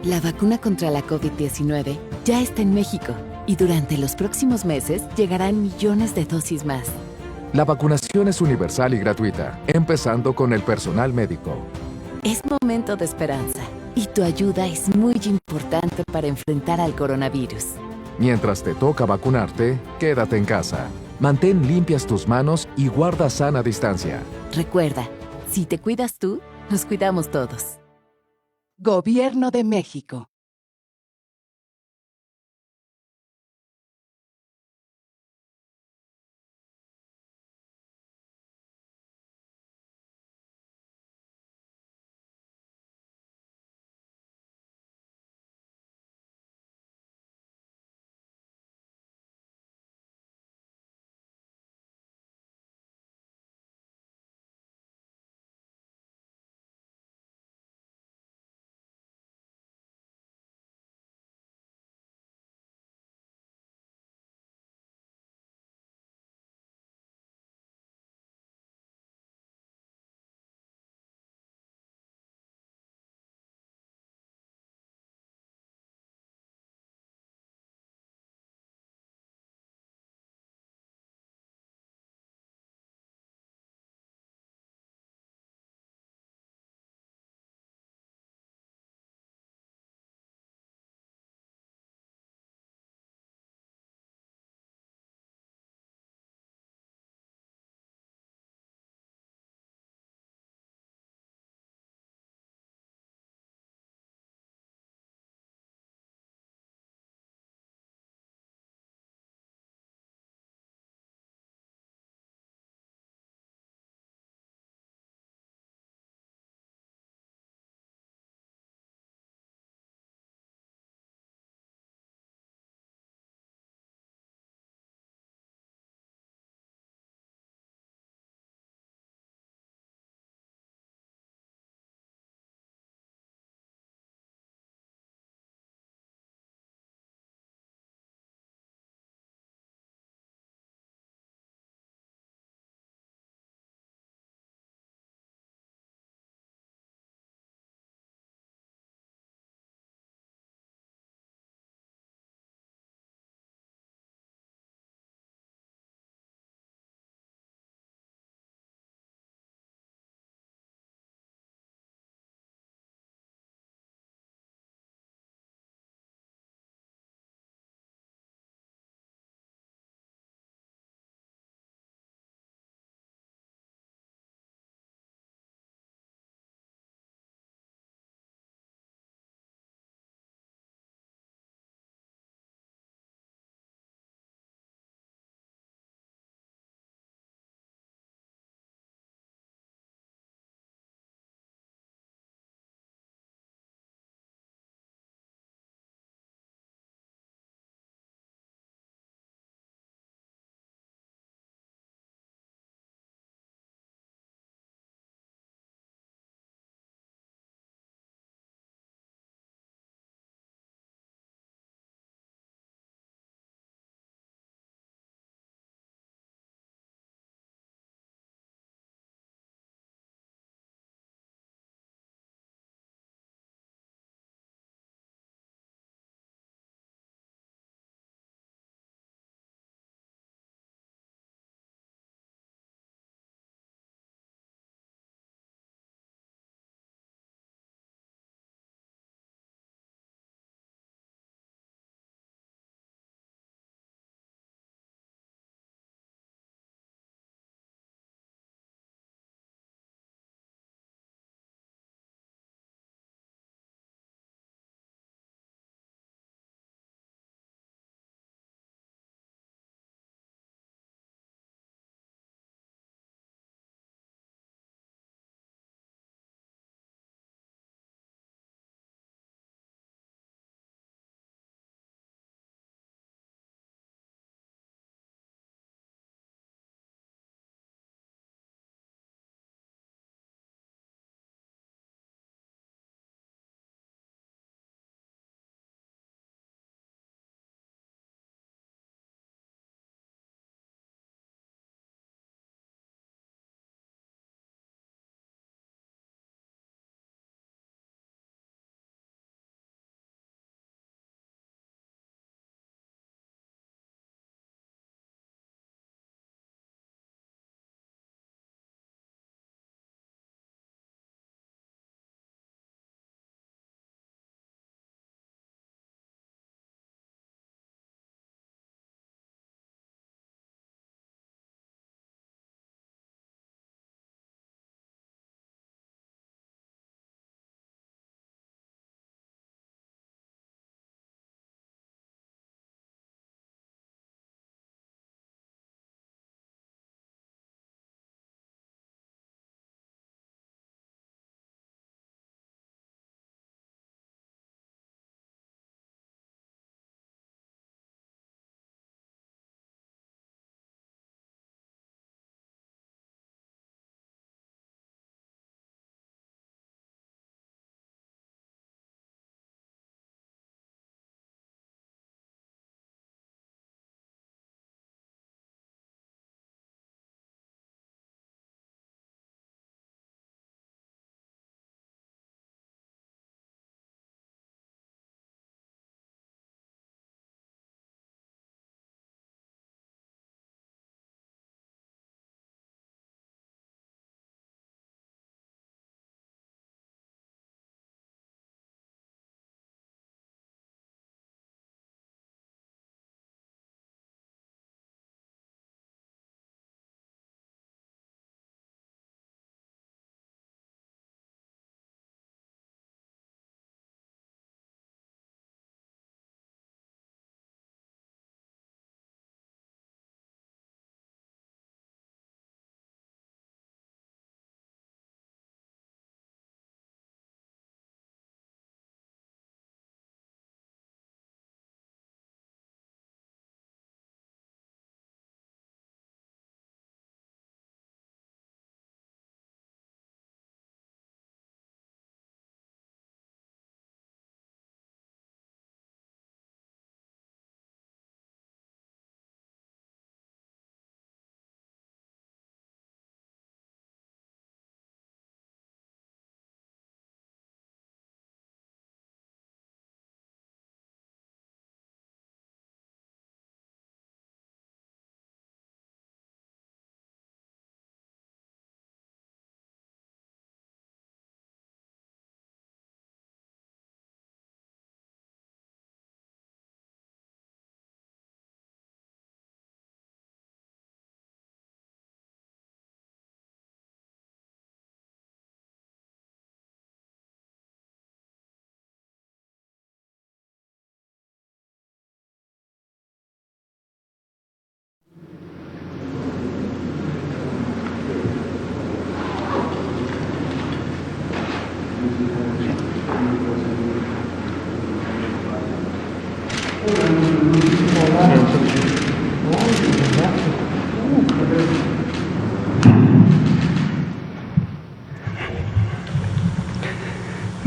La vacuna contra la COVID-19 ya está en México y durante los próximos meses llegarán millones de dosis más. La vacunación es universal y gratuita, empezando con el personal médico. Es momento de esperanza y tu ayuda es muy importante para enfrentar al coronavirus. Mientras te toca vacunarte, quédate en casa. Mantén limpias tus manos y guarda sana distancia. Recuerda, si te cuidas tú, nos cuidamos todos. Gobierno de México.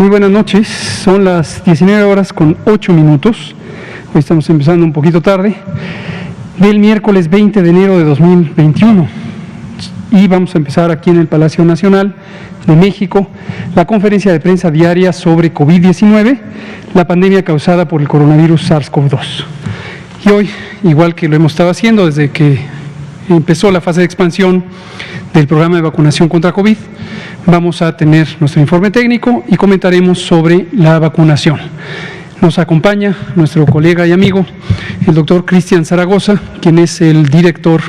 Muy buenas noches, son las 19 horas con 8 minutos, hoy estamos empezando un poquito tarde, del miércoles 20 de enero de 2021 y vamos a empezar aquí en el Palacio Nacional de México la conferencia de prensa diaria sobre COVID-19, la pandemia causada por el coronavirus SARS-CoV-2. Y hoy, igual que lo hemos estado haciendo desde que empezó la fase de expansión del programa de vacunación contra COVID, vamos a tener nuestro informe técnico y comentaremos sobre la vacunación. Nos acompaña nuestro colega y amigo, el doctor Cristian Zaragoza, quien es el director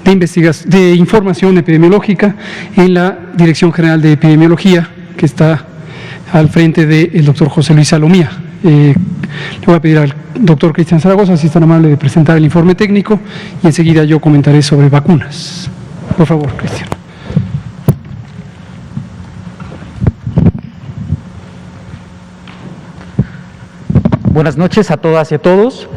de Información Epidemiológica en la Dirección General de Epidemiología, que está al frente del doctor José Luis Salomía. Le voy a pedir al doctor Cristian Zaragoza, si es tan amable, de presentar el informe técnico y enseguida yo comentaré sobre vacunas. Por favor, Cristian. Buenas noches a todas y a todos.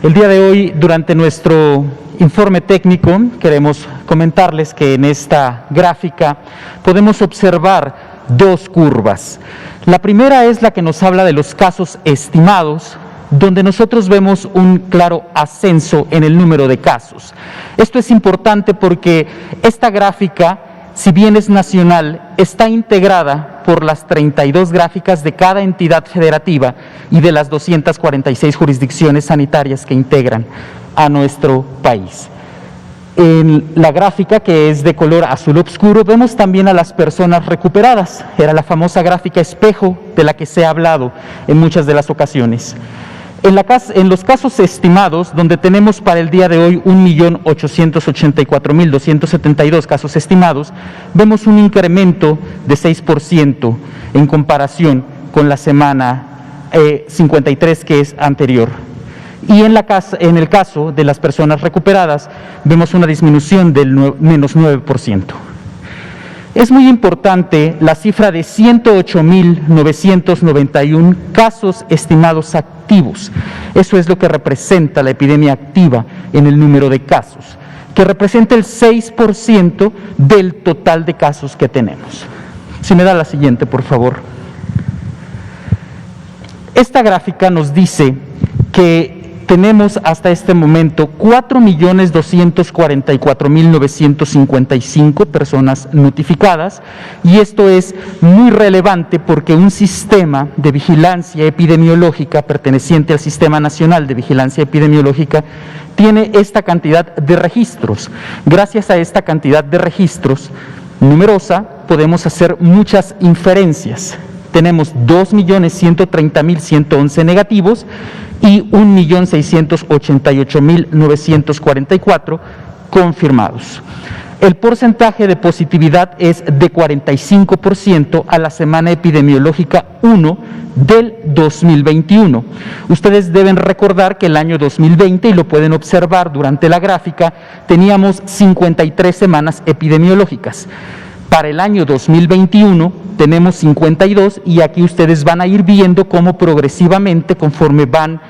El día de hoy, durante nuestro informe técnico, queremos comentarles que en esta gráfica podemos observar dos curvas. La primera es la que nos habla de los casos estimados, donde nosotros vemos un claro ascenso en el número de casos. Esto es importante porque esta gráfica, si bien es nacional, está integrada por las 32 gráficas de cada entidad federativa y de las 246 jurisdicciones sanitarias que integran a nuestro país. En la gráfica, que es de color azul oscuro, vemos también a las personas recuperadas. Era la famosa gráfica espejo de la que se ha hablado en muchas de las ocasiones. En los casos estimados, donde tenemos para el día de hoy 1.884.272 casos estimados, vemos un incremento de 6% en comparación con la semana 53 que es anterior. Y en el caso de las personas recuperadas, vemos una disminución del menos 9%. Es muy importante la cifra de 108.991 casos estimados activos. Eso es lo que representa la epidemia activa en el número de casos, que representa el 6% del total de casos que tenemos. Si me da la siguiente, por favor. Esta gráfica nos dice que tenemos hasta este momento 4.244.955 personas notificadas, y esto es muy relevante porque un sistema de vigilancia epidemiológica perteneciente al Sistema Nacional de Vigilancia Epidemiológica tiene esta cantidad de registros. Gracias a esta cantidad de registros numerosa podemos hacer muchas inferencias. Tenemos 2.130.111 negativos y 1.688.944 confirmados. El porcentaje de positividad es de 45% a la semana epidemiológica 1 del 2021. Ustedes deben recordar que el año 2020, y lo pueden observar durante la gráfica, teníamos 53 semanas epidemiológicas. Para el año 2021 tenemos 52, y aquí ustedes van a ir viendo cómo progresivamente, conforme van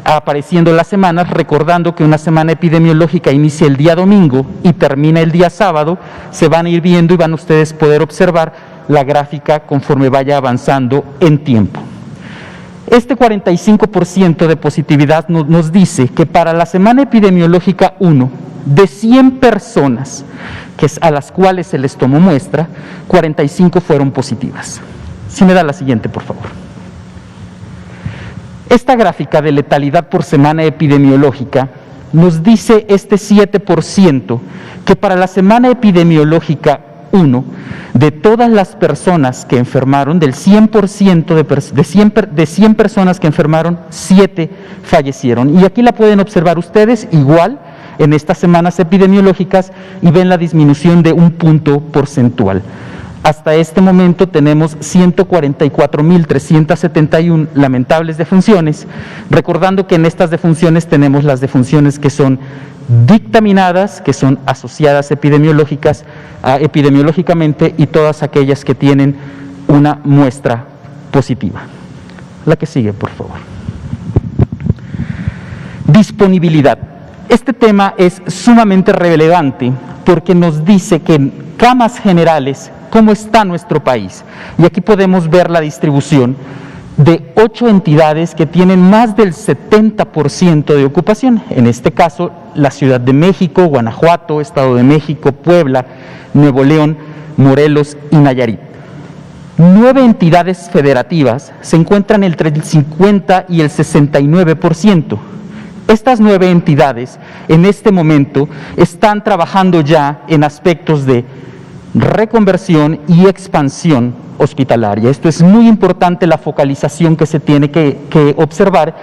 apareciendo las semanas, recordando que una semana epidemiológica inicia el día domingo y termina el día sábado, se van a ir viendo y van ustedes poder observar la gráfica conforme vaya avanzando en tiempo. Este 45% de positividad nos dice que para la semana epidemiológica 1, de 100 personas a las cuales se les tomó muestra, 45 fueron positivas. Si me da la siguiente, por favor. Esta gráfica de letalidad por semana epidemiológica nos dice este 7% que para la semana epidemiológica 1, de todas las personas que enfermaron, del 100% de 100 personas que enfermaron, 7 fallecieron. Y aquí la pueden observar ustedes igual en estas semanas epidemiológicas y ven la disminución de un punto porcentual. Hasta este momento tenemos 144.371 lamentables defunciones, recordando que en estas defunciones tenemos las defunciones que son dictaminadas, que son asociadas epidemiológicamente, y todas aquellas que tienen una muestra positiva. La que sigue, por favor. Disponibilidad. Este tema es sumamente relevante porque nos dice que en camas generales cómo está nuestro país. Y aquí podemos ver la distribución de 8 entidades que tienen más del 70% de ocupación. En este caso, la Ciudad de México, Guanajuato, Estado de México, Puebla, Nuevo León, Morelos y Nayarit. 9 entidades federativas se encuentran entre el 50 y el 69%. Estas 9 entidades en este momento están trabajando ya en aspectos de reconversión y expansión hospitalaria. Esto es muy importante, la focalización que se tiene que observar,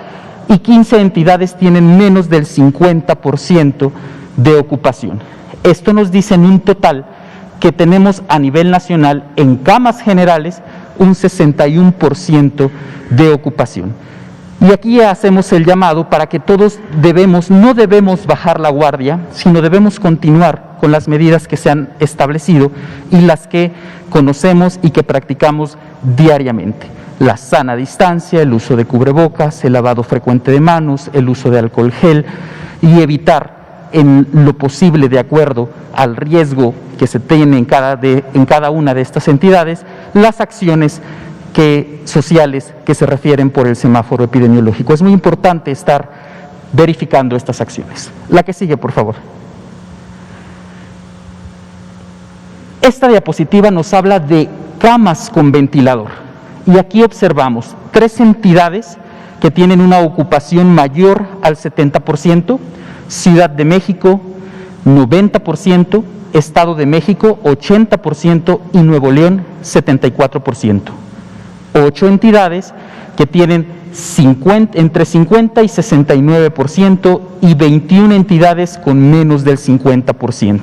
y 15 entidades tienen menos del 50% de ocupación. Esto nos dice en un total que tenemos a nivel nacional en camas generales un 61% de ocupación. Y aquí hacemos el llamado para que todos no debemos bajar la guardia, sino debemos continuar con las medidas que se han establecido y las que conocemos y que practicamos diariamente. La sana distancia, el uso de cubrebocas, el lavado frecuente de manos, el uso de alcohol gel y evitar en lo posible, de acuerdo al riesgo que se tiene en cada una de estas entidades, las acciones sociales que se refieren por el semáforo epidemiológico. Es muy importante estar verificando estas acciones. La que sigue, por favor. Esta diapositiva nos habla de camas con ventilador. Y aquí observamos 3 entidades que tienen una ocupación mayor al 70%, Ciudad de México 90%, Estado de México 80% y Nuevo León 74%. 8 entidades que tienen entre 50 y 69% y 21 entidades con menos del 50%.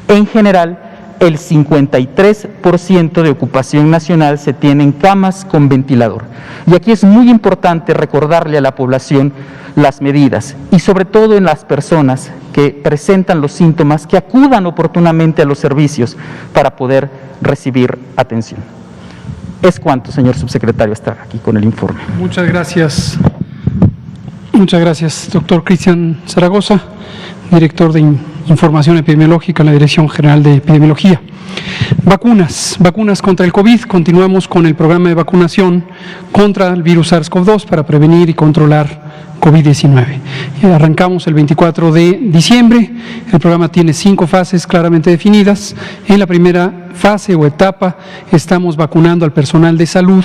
En general, el 53% de ocupación nacional se tiene en camas con ventilador. Y aquí es muy importante recordarle a la población las medidas y sobre todo en las personas que presentan los síntomas, que acudan oportunamente a los servicios para poder recibir atención. Es cuanto, señor subsecretario, estar aquí con el informe. Muchas gracias. Muchas gracias, doctor Cristian Zaragoza, director de Información Epidemiológica en la Dirección General de Epidemiología. Vacunas contra el COVID. Continuamos con el programa de vacunación contra el virus SARS-CoV-2 para prevenir y controlar COVID-19. Arrancamos el 24 de diciembre. El programa tiene 5 fases claramente definidas. En la primera fase o etapa estamos vacunando al personal de salud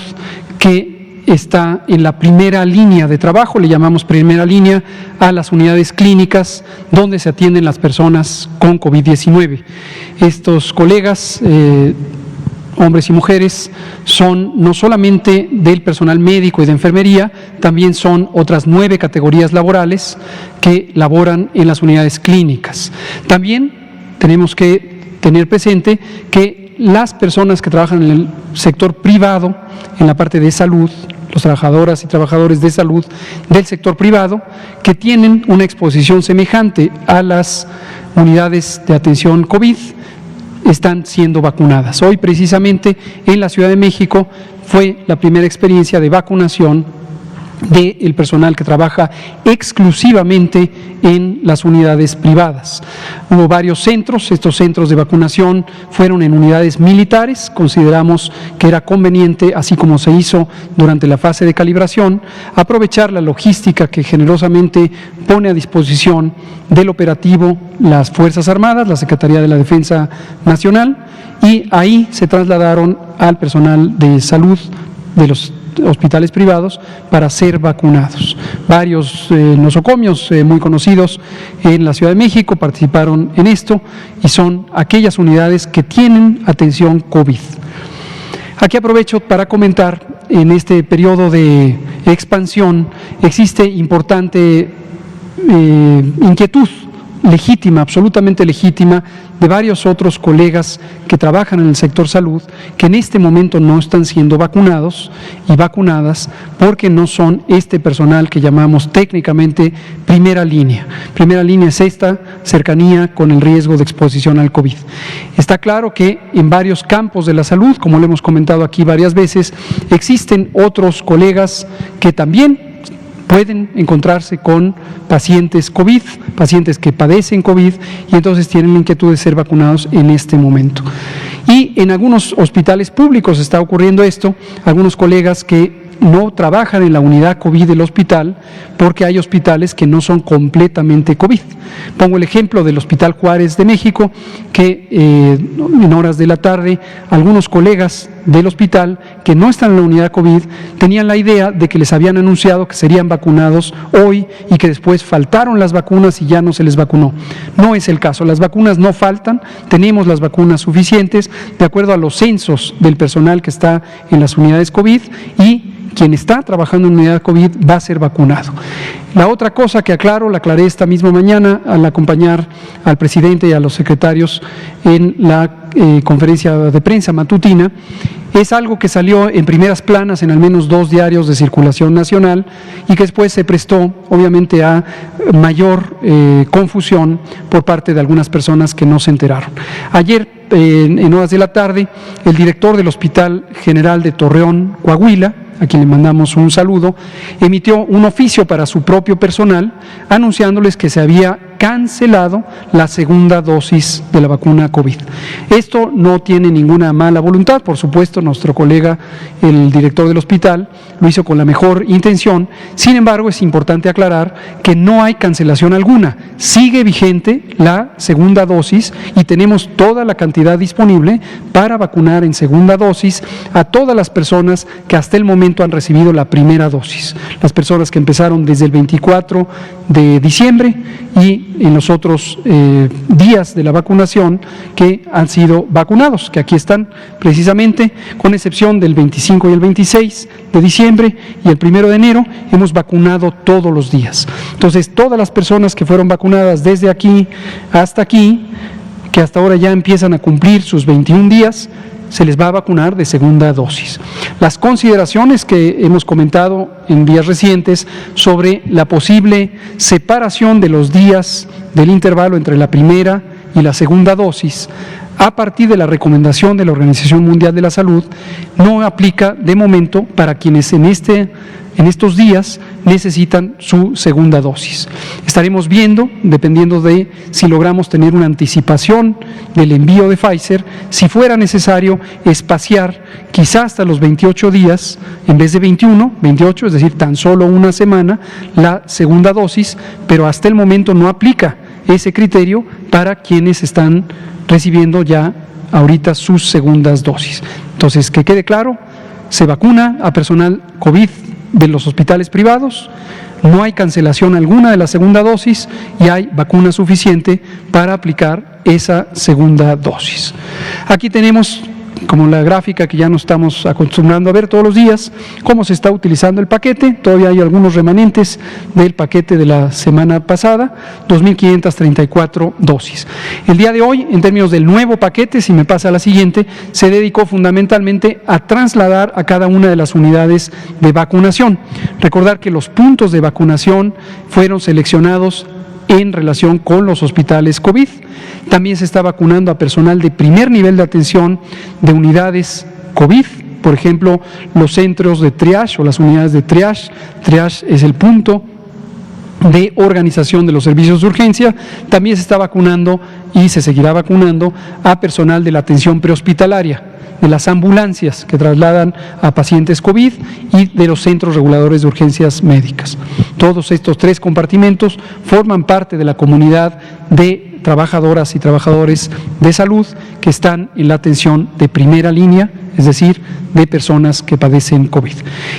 que está en la primera línea de trabajo, le llamamos primera línea a las unidades clínicas donde se atienden las personas con COVID-19. Estos colegas, hombres y mujeres, son no solamente del personal médico y de enfermería, también son otras 9 categorías laborales que laboran en las unidades clínicas. También tenemos que tener presente que las personas que trabajan en el sector privado, en la parte de salud, los trabajadoras y trabajadores de salud del sector privado, que tienen una exposición semejante a las unidades de atención COVID, están siendo vacunadas. Hoy, precisamente, en la Ciudad de México fue la primera experiencia de vacunación del personal que trabaja exclusivamente en las unidades privadas. Hubo varios centros, estos centros de vacunación fueron en unidades militares. Consideramos que era conveniente, así como se hizo durante la fase de calibración, aprovechar la logística que generosamente pone a disposición del operativo las Fuerzas Armadas, la Secretaría de la Defensa Nacional, y ahí se trasladaron al personal de salud de los hospitales privados para ser vacunados. Varios nosocomios muy conocidos en la Ciudad de México participaron en esto y son aquellas unidades que tienen atención COVID. Aquí aprovecho para comentar, en este periodo de expansión existe importante inquietud legítima, absolutamente legítima, de varios otros colegas que trabajan en el sector salud, que en este momento no están siendo vacunados y vacunadas porque no son este personal que llamamos técnicamente primera línea. Primera línea es esta cercanía con el riesgo de exposición al COVID. Está claro que en varios campos de la salud, como lo hemos comentado aquí varias veces, existen otros colegas que también pueden encontrarse con pacientes COVID, pacientes que padecen COVID y entonces tienen la inquietud de ser vacunados en este momento. Y en algunos hospitales públicos está ocurriendo esto, algunos colegas que no trabajan en la unidad COVID del hospital porque hay hospitales que no son completamente COVID. Pongo el ejemplo del Hospital Juárez de México, que en horas de la tarde algunos colegas del hospital que no están en la unidad COVID tenían la idea de que les habían anunciado que serían vacunados hoy y que después faltaron las vacunas y ya no se les vacunó. No es el caso, las vacunas no faltan, tenemos las vacunas suficientes de acuerdo a los censos del personal que está en las unidades COVID y quien está trabajando en unidad COVID va a ser vacunado. La otra cosa que aclaro, la aclaré esta misma mañana al acompañar al presidente y a los secretarios en la conferencia de prensa matutina, es algo que salió en primeras planas en al menos 2 diarios de circulación nacional y que después se prestó obviamente a mayor confusión por parte de algunas personas que no se enteraron. Ayer, en horas de la tarde, el director del Hospital General de Torreón, Coahuila, a quien le mandamos un saludo, emitió un oficio para su propio personal anunciándoles que se había cancelado la segunda dosis de la vacuna COVID. Esto no tiene ninguna mala voluntad, por supuesto, nuestro colega, el director del hospital, lo hizo con la mejor intención. Sin embargo, es importante aclarar que no hay cancelación alguna. Sigue vigente la segunda dosis y tenemos toda la cantidad disponible para vacunar en segunda dosis a todas las personas que hasta el momento han recibido la primera dosis. Las personas que empezaron desde el 24 de diciembre y en los otros días de la vacunación que han sido vacunados, que aquí están precisamente, con excepción del 25 y el 26 de diciembre y el 1 de enero, hemos vacunado todos los días. Entonces, todas las personas que fueron vacunadas desde aquí hasta aquí, que hasta ahora ya empiezan a cumplir sus 21 días, se les va a vacunar de segunda dosis. Las consideraciones que hemos comentado en días recientes sobre la posible separación de los días del intervalo entre la primera y la segunda dosis, a partir de la recomendación de la Organización Mundial de la Salud, no aplica de momento para quienes en estos días necesitan su segunda dosis. Estaremos viendo, dependiendo de si logramos tener una anticipación del envío de Pfizer, si fuera necesario espaciar quizás hasta los 28 días, en vez de 21, 28, es decir, tan solo una semana, la segunda dosis, pero hasta el momento no aplica ese criterio para quienes están recibiendo ya ahorita sus segundas dosis. Entonces, que quede claro, se vacuna a personal COVID de los hospitales privados, no hay cancelación alguna de la segunda dosis y hay vacuna suficiente para aplicar esa segunda dosis. Aquí tenemos, como la gráfica que ya nos estamos acostumbrando a ver todos los días, cómo se está utilizando el paquete. Todavía hay algunos remanentes del paquete de la semana pasada, 2.534 dosis. El día de hoy, en términos del nuevo paquete, si me pasa a la siguiente, se dedicó fundamentalmente a trasladar a cada una de las unidades de vacunación. Recordar que los puntos de vacunación fueron seleccionados en relación con los hospitales COVID. También se está vacunando a personal de primer nivel de atención de unidades COVID, por ejemplo, los centros de triage o las unidades de triage. Triage es el punto de organización de los servicios de urgencia. También se está vacunando y se seguirá vacunando a personal de la atención prehospitalaria, de las ambulancias que trasladan a pacientes COVID y de los centros reguladores de urgencias médicas. Todos estos 3 compartimentos forman parte de la comunidad de trabajadoras y trabajadores de salud que están en la atención de primera línea, es decir, de personas que padecen COVID.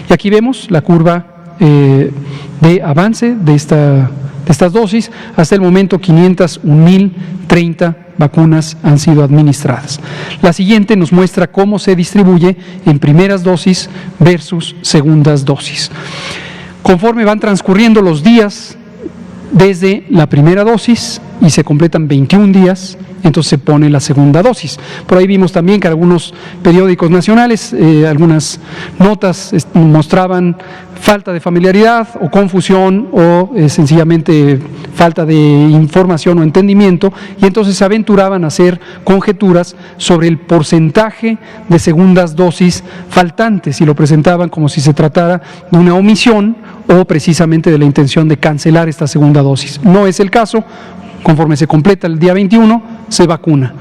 Y aquí vemos la curva de avance de estas dosis. Hasta el momento 501.030 vacunas han sido administradas. La siguiente nos muestra cómo se distribuye en primeras dosis versus segundas dosis. Conforme van transcurriendo los días desde la primera dosis y se completan 21 días, entonces se pone la segunda dosis. Por ahí vimos también que algunos periódicos nacionales, algunas notas mostraban falta de familiaridad o confusión o sencillamente falta de información o entendimiento, y entonces se aventuraban a hacer conjeturas sobre el porcentaje de segundas dosis faltantes y lo presentaban como si se tratara de una omisión o precisamente de la intención de cancelar esta segunda dosis. No es el caso. Conforme se completa el día 21, se vacuna.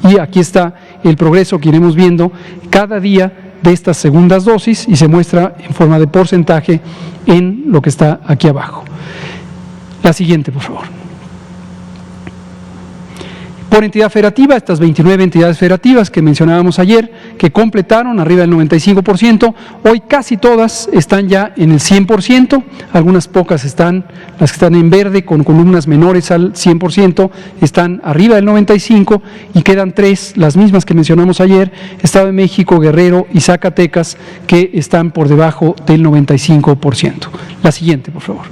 Y aquí está el progreso que iremos viendo cada día de estas segundas dosis y se muestra en forma de porcentaje en lo que está aquí abajo. La siguiente, por favor. Por entidad federativa, estas 29 entidades federativas que mencionábamos ayer, que completaron arriba del 95%, hoy casi todas están ya en el 100%, algunas pocas están, las que están en verde con columnas menores al 100%, están arriba del 95% y quedan 3, las mismas que mencionamos ayer, Estado de México, Guerrero y Zacatecas, que están por debajo del 95%. La siguiente, por favor.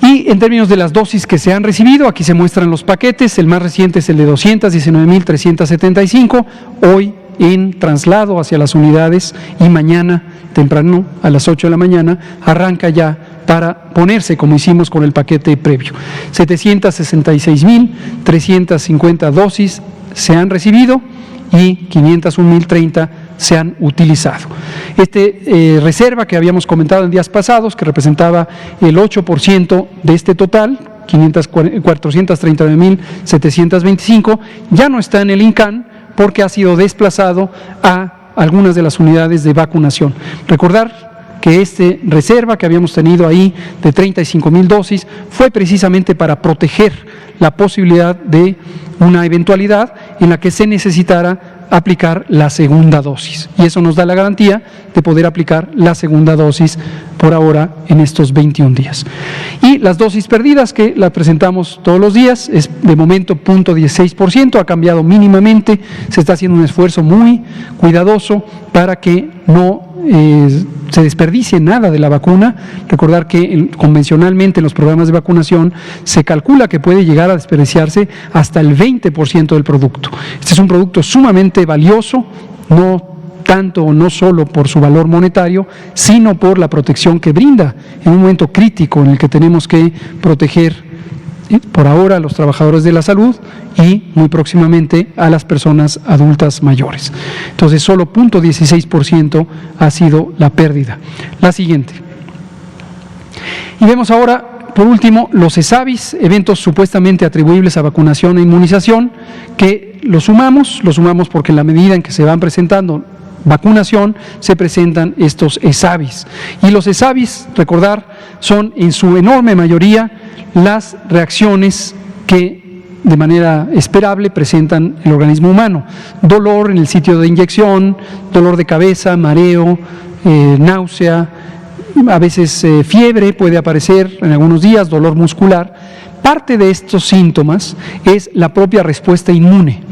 Y en términos de las dosis que se han recibido, aquí se muestran los paquetes, el más reciente es el de 219.375, hoy en traslado hacia las unidades y mañana temprano a las 8 de la mañana arranca ya para ponerse como hicimos con el paquete previo. 766.350 dosis se han recibido y 501.030 se han utilizado. Reserva que habíamos comentado en días pasados, que representaba el 8% de este total, 439.725, ya no está en el INCAN porque ha sido desplazado a algunas de las unidades de vacunación. Recordar que reserva que habíamos tenido ahí de 35.000 dosis fue precisamente para proteger la posibilidad de una eventualidad en la que se necesitara aplicar la segunda dosis. Y eso nos da la garantía de poder aplicar la segunda dosis por ahora en estos 21 días. Y las dosis perdidas que la presentamos todos los días es de momento 0.16%, ha cambiado mínimamente, se está haciendo un esfuerzo muy cuidadoso para que no se desperdicie nada de la vacuna. Recordar que convencionalmente en los programas de vacunación se calcula que puede llegar a desperdiciarse hasta el 20% del producto. Este es un producto sumamente valioso, no tanto o no solo por su valor monetario, sino por la protección que brinda en un momento crítico en el que tenemos que proteger por ahora a los trabajadores de la salud y muy próximamente a las personas adultas mayores. Entonces, solo 0.16% ha sido la pérdida. La siguiente. Y vemos ahora, por último, los ESAVIS, eventos supuestamente atribuibles a vacunación e inmunización, que los sumamos porque en la medida en que se van presentando vacunación, se presentan estos ESAVIS. Y los ESAVIS, recordar, son en su enorme mayoría las reacciones que de manera esperable presentan el organismo humano. Dolor en el sitio de inyección, dolor de cabeza, mareo, náusea, a veces fiebre puede aparecer en algunos días, dolor muscular. Parte de estos síntomas es la propia respuesta inmune.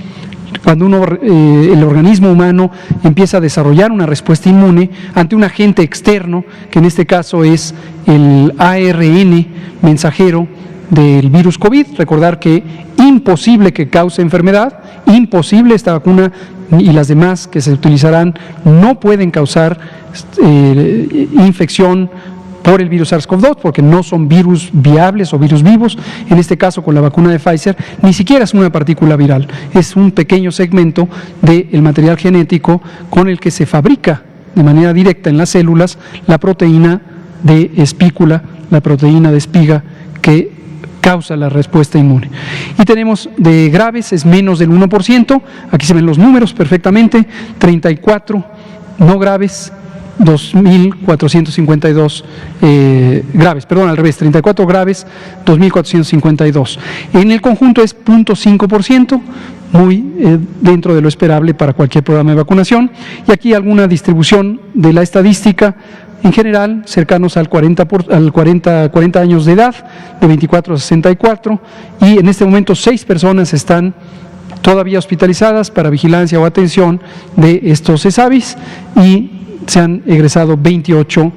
Cuando el organismo humano empieza a desarrollar una respuesta inmune ante un agente externo, que en este caso es el ARN mensajero del virus COVID, recordar que imposible que cause enfermedad, imposible, esta vacuna y las demás que se utilizarán no pueden causar infección por el virus SARS-CoV-2, porque no son virus viables o virus vivos. En este caso, con la vacuna de Pfizer, ni siquiera es una partícula viral, es un pequeño segmento del material genético con el que se fabrica de manera directa en las células la proteína de espícula, la proteína de espiga que causa la respuesta inmune. Y tenemos de graves, es menos del 1%, aquí se ven los números perfectamente, 34 no graves, 2.452 graves, perdón, al revés, 34 graves, 2.452. En el conjunto es 0.5%, muy dentro de lo esperable para cualquier programa de vacunación. Y aquí alguna distribución de la estadística, en general, cercanos al 40 años de edad, de 24 a 64, y en este momento 6 personas están todavía hospitalizadas para vigilancia o atención de estos ESAVIS y se han egresado 28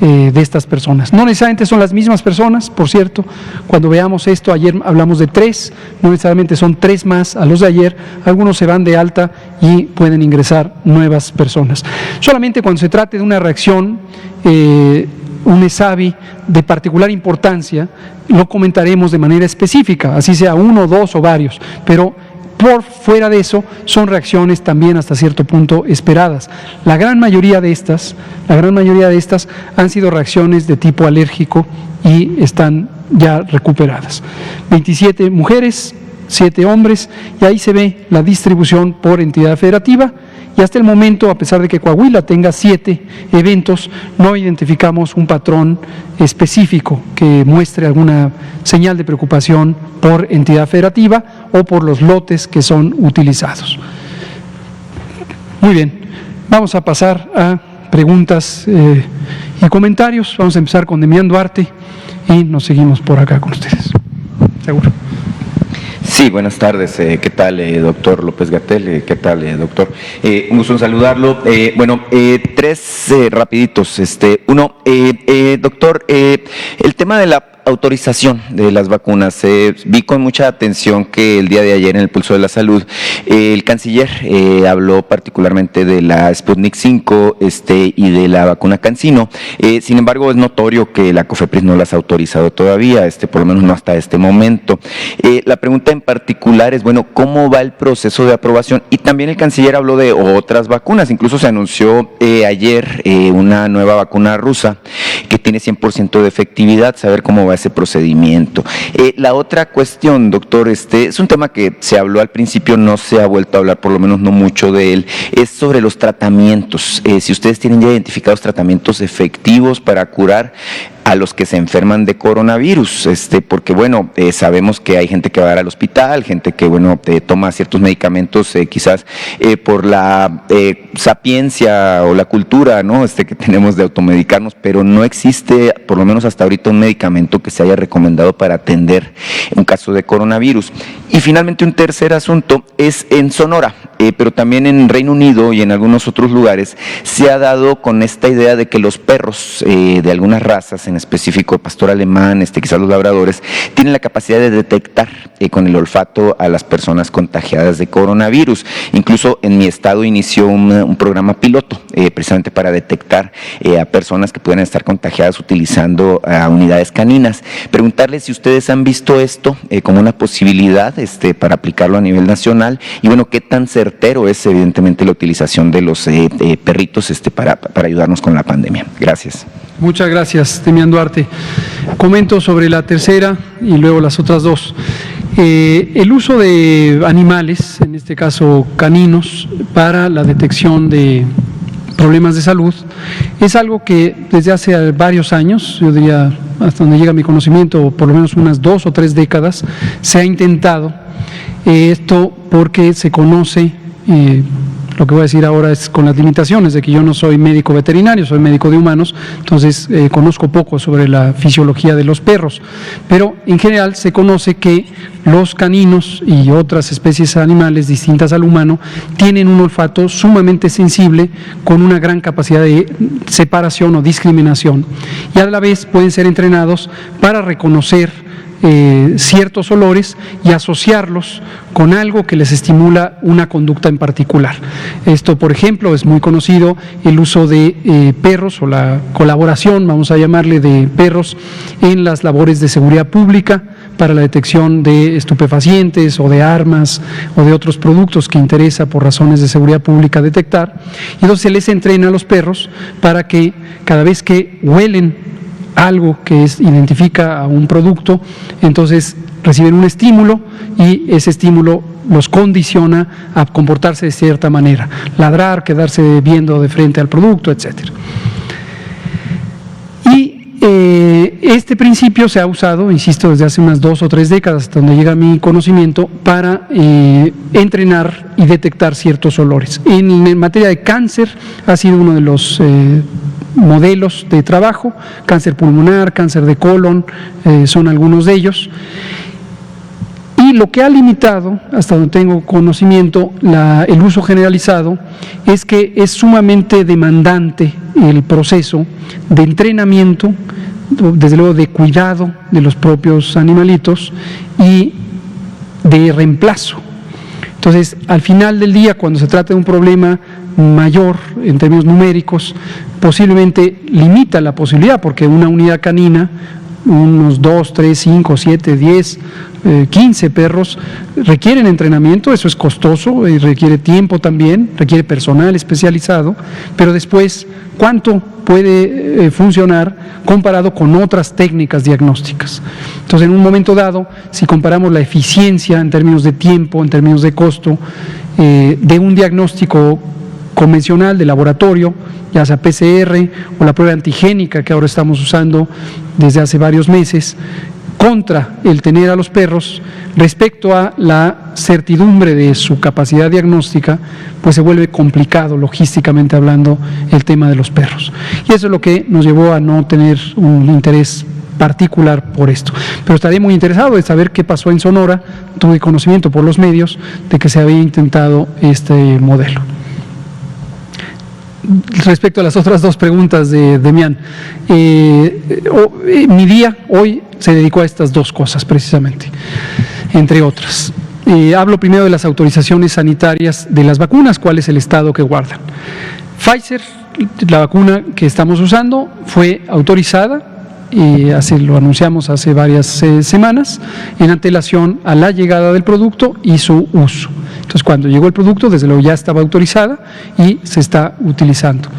de estas personas. No necesariamente son las mismas personas, por cierto, cuando veamos esto, ayer hablamos de 3, no necesariamente son 3 más a los de ayer, algunos se van de alta y pueden ingresar nuevas personas. Solamente cuando se trate de una reacción, un ESAVI de particular importancia, lo comentaremos de manera específica, así sea 1, 2 o varios, pero por fuera de eso son reacciones también hasta cierto punto esperadas. La gran mayoría de estas han sido reacciones de tipo alérgico y están ya recuperadas. 27 mujeres 7 hombres, y ahí se ve la distribución por entidad federativa. Y hasta el momento, a pesar de que Coahuila tenga 7 eventos, no identificamos un patrón específico que muestre alguna señal de preocupación por entidad federativa o por los lotes que son utilizados. Muy bien, vamos a pasar a preguntas y comentarios. Vamos a empezar con Demián Duarte y nos seguimos por acá con ustedes. Seguro. Sí, buenas tardes. ¿Qué tal, doctor López-Gatell? ¿Qué tal, doctor? Un gusto en saludarlo. 3 rapiditos. Uno, doctor, el tema de la autorización de las vacunas. Vi con mucha atención que el día de ayer en el Pulso de la Salud el canciller habló particularmente de la Sputnik 5 y de la vacuna CanSino. Sin embargo, es notorio que la COFEPRIS no las ha autorizado todavía, por lo menos no hasta este momento. La pregunta en particular es, bueno, ¿cómo va el proceso de aprobación? Y también el canciller habló de otras vacunas, incluso se anunció ayer una nueva vacuna rusa que tiene 100% de efectividad, saber cómo va ese procedimiento. La otra cuestión, doctor, es un tema que se habló al principio, no se ha vuelto a hablar, por lo menos no mucho de él, es sobre los tratamientos. Si ustedes tienen ya identificados tratamientos efectivos para curar a los que se enferman de coronavirus, porque bueno, sabemos que hay gente que va a ir al hospital, gente que bueno, toma ciertos medicamentos quizás por la sapiencia o la cultura, ¿no? Que tenemos de automedicarnos, pero no existe, por lo menos hasta ahorita, un medicamento que se haya recomendado para atender un caso de coronavirus. Y finalmente un tercer asunto es en Sonora, pero también en Reino Unido y en algunos otros lugares se ha dado con esta idea de que los perros de algunas razas, en específico el pastor alemán, quizás los labradores, tienen la capacidad de detectar con el olfato a las personas contagiadas de coronavirus. Incluso en mi estado inició un programa piloto precisamente para detectar a personas que puedan estar contagiadas utilizando unidades caninas. Preguntarles si ustedes han visto esto como una posibilidad para aplicarlo a nivel nacional y bueno, qué tan certero es evidentemente la utilización de los perritos para ayudarnos con la pandemia. Gracias. Muchas gracias, Demián Duarte. Comento sobre la tercera y luego las otras dos. El uso de animales, en este caso caninos, para la detección de problemas de salud, es algo que desde hace varios años, yo diría hasta donde llega mi conocimiento, por lo menos unas 2 o 3 décadas, se ha intentado. Esto porque se conoce, lo que voy a decir ahora es con las limitaciones de que yo no soy médico veterinario, soy médico de humanos, entonces conozco poco sobre la fisiología de los perros, pero en general se conoce que los caninos y otras especies animales distintas al humano tienen un olfato sumamente sensible con una gran capacidad de separación o discriminación y a la vez pueden ser entrenados para reconocer ciertos olores y asociarlos con algo que les estimula una conducta en particular. Esto, por ejemplo, es muy conocido el uso de perros o la colaboración, vamos a llamarle, de perros en las labores de seguridad pública para la detección de estupefacientes o de armas o de otros productos que interesa por razones de seguridad pública detectar. Y entonces se les entrena a los perros para que cada vez que huelen algo que identifica a un producto, entonces reciben un estímulo y ese estímulo los condiciona a comportarse de cierta manera, ladrar, quedarse viendo de frente al producto, etc. Y este principio se ha usado, insisto, desde hace unas 2 o 3 décadas, hasta donde llega mi conocimiento, para entrenar y detectar ciertos olores. En materia de cáncer ha sido uno de los modelos de trabajo, cáncer pulmonar, cáncer de colon, son algunos de ellos. Y lo que ha limitado, hasta donde tengo conocimiento, el uso generalizado, es que es sumamente demandante el proceso de entrenamiento, desde luego de cuidado de los propios animalitos y de reemplazo. Entonces, al final del día, cuando se trata de un problema mayor en términos numéricos, posiblemente limita la posibilidad, porque una unidad canina unos 2, 3, 5, 7, 10, 15 perros, requieren entrenamiento, eso es costoso y requiere tiempo también, requiere personal especializado, pero después, ¿cuánto puede funcionar comparado con otras técnicas diagnósticas? Entonces, en un momento dado, si comparamos la eficiencia en términos de tiempo, en términos de costo, de un diagnóstico convencional de laboratorio, ya sea PCR o la prueba antigénica que ahora estamos usando desde hace varios meses, contra el tener a los perros, respecto a la certidumbre de su capacidad diagnóstica, pues se vuelve complicado logísticamente hablando el tema de los perros. Y eso es lo que nos llevó a no tener un interés particular por esto. Pero estaría muy interesado de saber qué pasó en Sonora. Tuve conocimiento por los medios de que se había intentado este modelo. Respecto a las otras dos preguntas de Demián, mi día hoy se dedicó a estas dos cosas precisamente, entre otras. Hablo primero de las autorizaciones sanitarias de las vacunas, cuál es el estado que guardan. Pfizer, la vacuna que estamos usando, fue autorizada, lo anunciamos hace varias semanas, en antelación a la llegada del producto y su uso. Entonces, cuando llegó el producto, desde luego ya estaba autorizada y se está utilizando.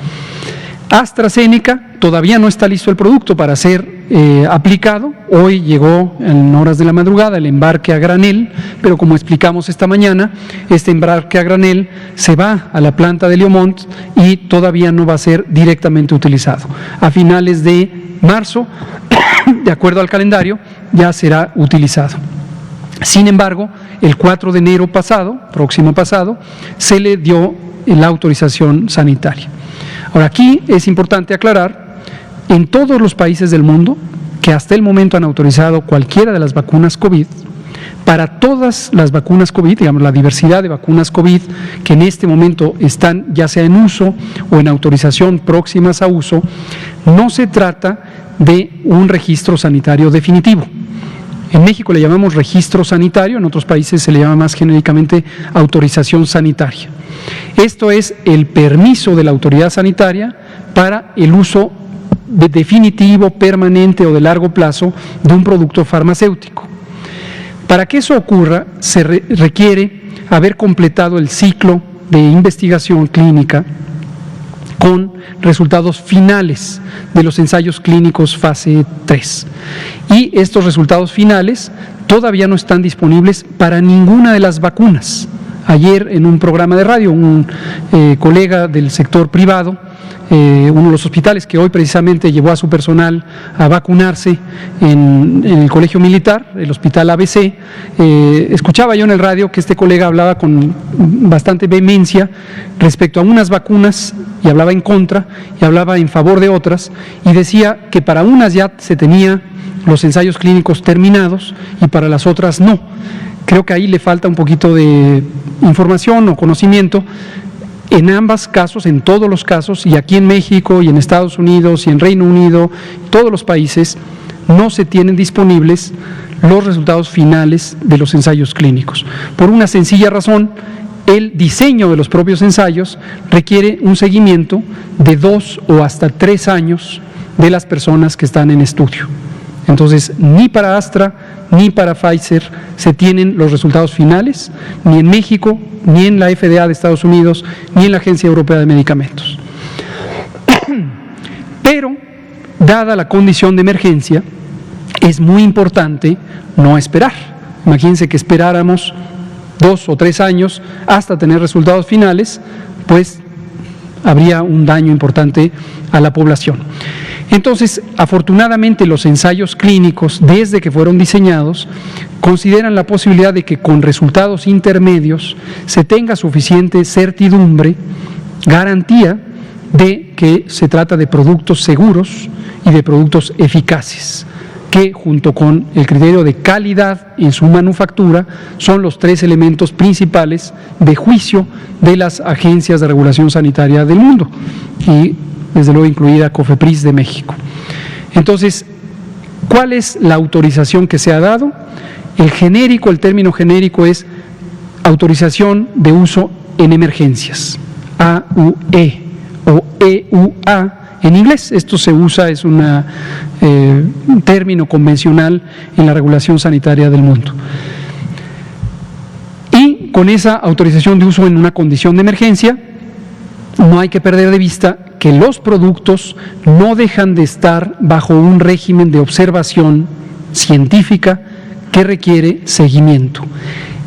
AstraZeneca, todavía no está listo el producto para ser aplicado. Hoy llegó en horas de la madrugada el embarque a granel, pero como explicamos esta mañana, este embarque a granel se va a la planta de Leomont y todavía no va a ser directamente utilizado. A finales de marzo, de acuerdo al calendario, ya será utilizado. Sin embargo, el 4 de enero próximo pasado, se le dio la autorización sanitaria. Ahora, aquí es importante aclarar, en todos los países del mundo que hasta el momento han autorizado cualquiera de las vacunas COVID, para todas las vacunas COVID, digamos la diversidad de vacunas COVID que en este momento están ya sea en uso o en autorización próximas a uso, no se trata de un registro sanitario definitivo. En México le llamamos registro sanitario, en otros países se le llama más genéricamente autorización sanitaria. Esto es el permiso de la autoridad sanitaria para el uso definitivo, permanente o de largo plazo de un producto farmacéutico. Para que eso ocurra, se requiere haber completado el ciclo de investigación clínica con resultados finales de los ensayos clínicos fase 3. Y estos resultados finales todavía no están disponibles para ninguna de las vacunas. Ayer en un programa de radio, un colega del sector privado, uno de los hospitales que hoy precisamente llevó a su personal a vacunarse en el colegio militar, el hospital ABC, escuchaba yo en el radio que este colega hablaba con bastante vehemencia respecto a unas vacunas y hablaba en contra y hablaba en favor de otras y decía que para unas ya se tenía los ensayos clínicos terminados y para las otras no. Creo que ahí le falta un poquito de información o conocimiento. En ambos casos, en todos los casos, y aquí en México y en Estados Unidos y en Reino Unido, todos los países, no se tienen disponibles los resultados finales de los ensayos clínicos. Por una sencilla razón, el diseño de los propios ensayos requiere un seguimiento de 2 o hasta 3 años de las personas que están en estudio. Entonces, ni para Astra ni para Pfizer se tienen los resultados finales, ni en México, ni en la FDA de Estados Unidos, ni en la Agencia Europea de Medicamentos. Pero, dada la condición de emergencia, es muy importante no esperar. Imagínense que esperáramos 2 o 3 años hasta tener resultados finales, pues habría un daño importante a la población. Entonces, afortunadamente los ensayos clínicos, desde que fueron diseñados, consideran la posibilidad de que con resultados intermedios se tenga suficiente certidumbre, garantía de que se trata de productos seguros y de productos eficaces, que junto con el criterio de calidad en su manufactura son los 3 elementos principales de juicio de las agencias de regulación sanitaria del mundo y desde luego incluida COFEPRIS de México. Entonces, ¿cuál es la autorización que se ha dado? El término genérico es autorización de uso en emergencias, AUE o EUA en inglés. Esto se usa, es un término convencional en la regulación sanitaria del mundo. Y con esa autorización de uso en una condición de emergencia, no hay que perder de vista que los productos no dejan de estar bajo un régimen de observación científica que requiere seguimiento.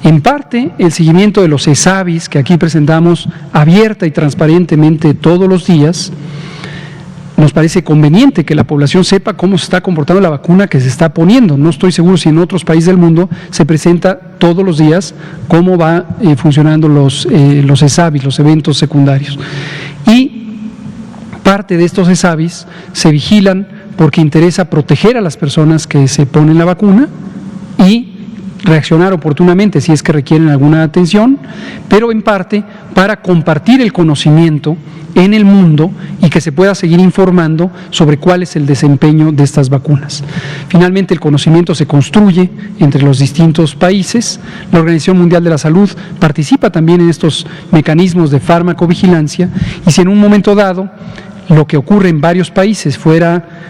En parte, el seguimiento de los ESAVIS, que aquí presentamos abierta y transparentemente todos los días, nos parece conveniente que la población sepa cómo se está comportando la vacuna que se está poniendo. No estoy seguro si en otros países del mundo se presenta todos los días cómo va funcionando los ESAVIS, los eventos secundarios. Y parte de estos ESAVIS se vigilan porque interesa proteger a las personas que se ponen la vacuna y reaccionar oportunamente si es que requieren alguna atención, pero en parte para compartir el conocimiento en el mundo y que se pueda seguir informando sobre cuál es el desempeño de estas vacunas. Finalmente, el conocimiento se construye entre los distintos países. La Organización Mundial de la Salud participa también en estos mecanismos de farmacovigilancia y si en un momento dado lo que ocurre en varios países fuera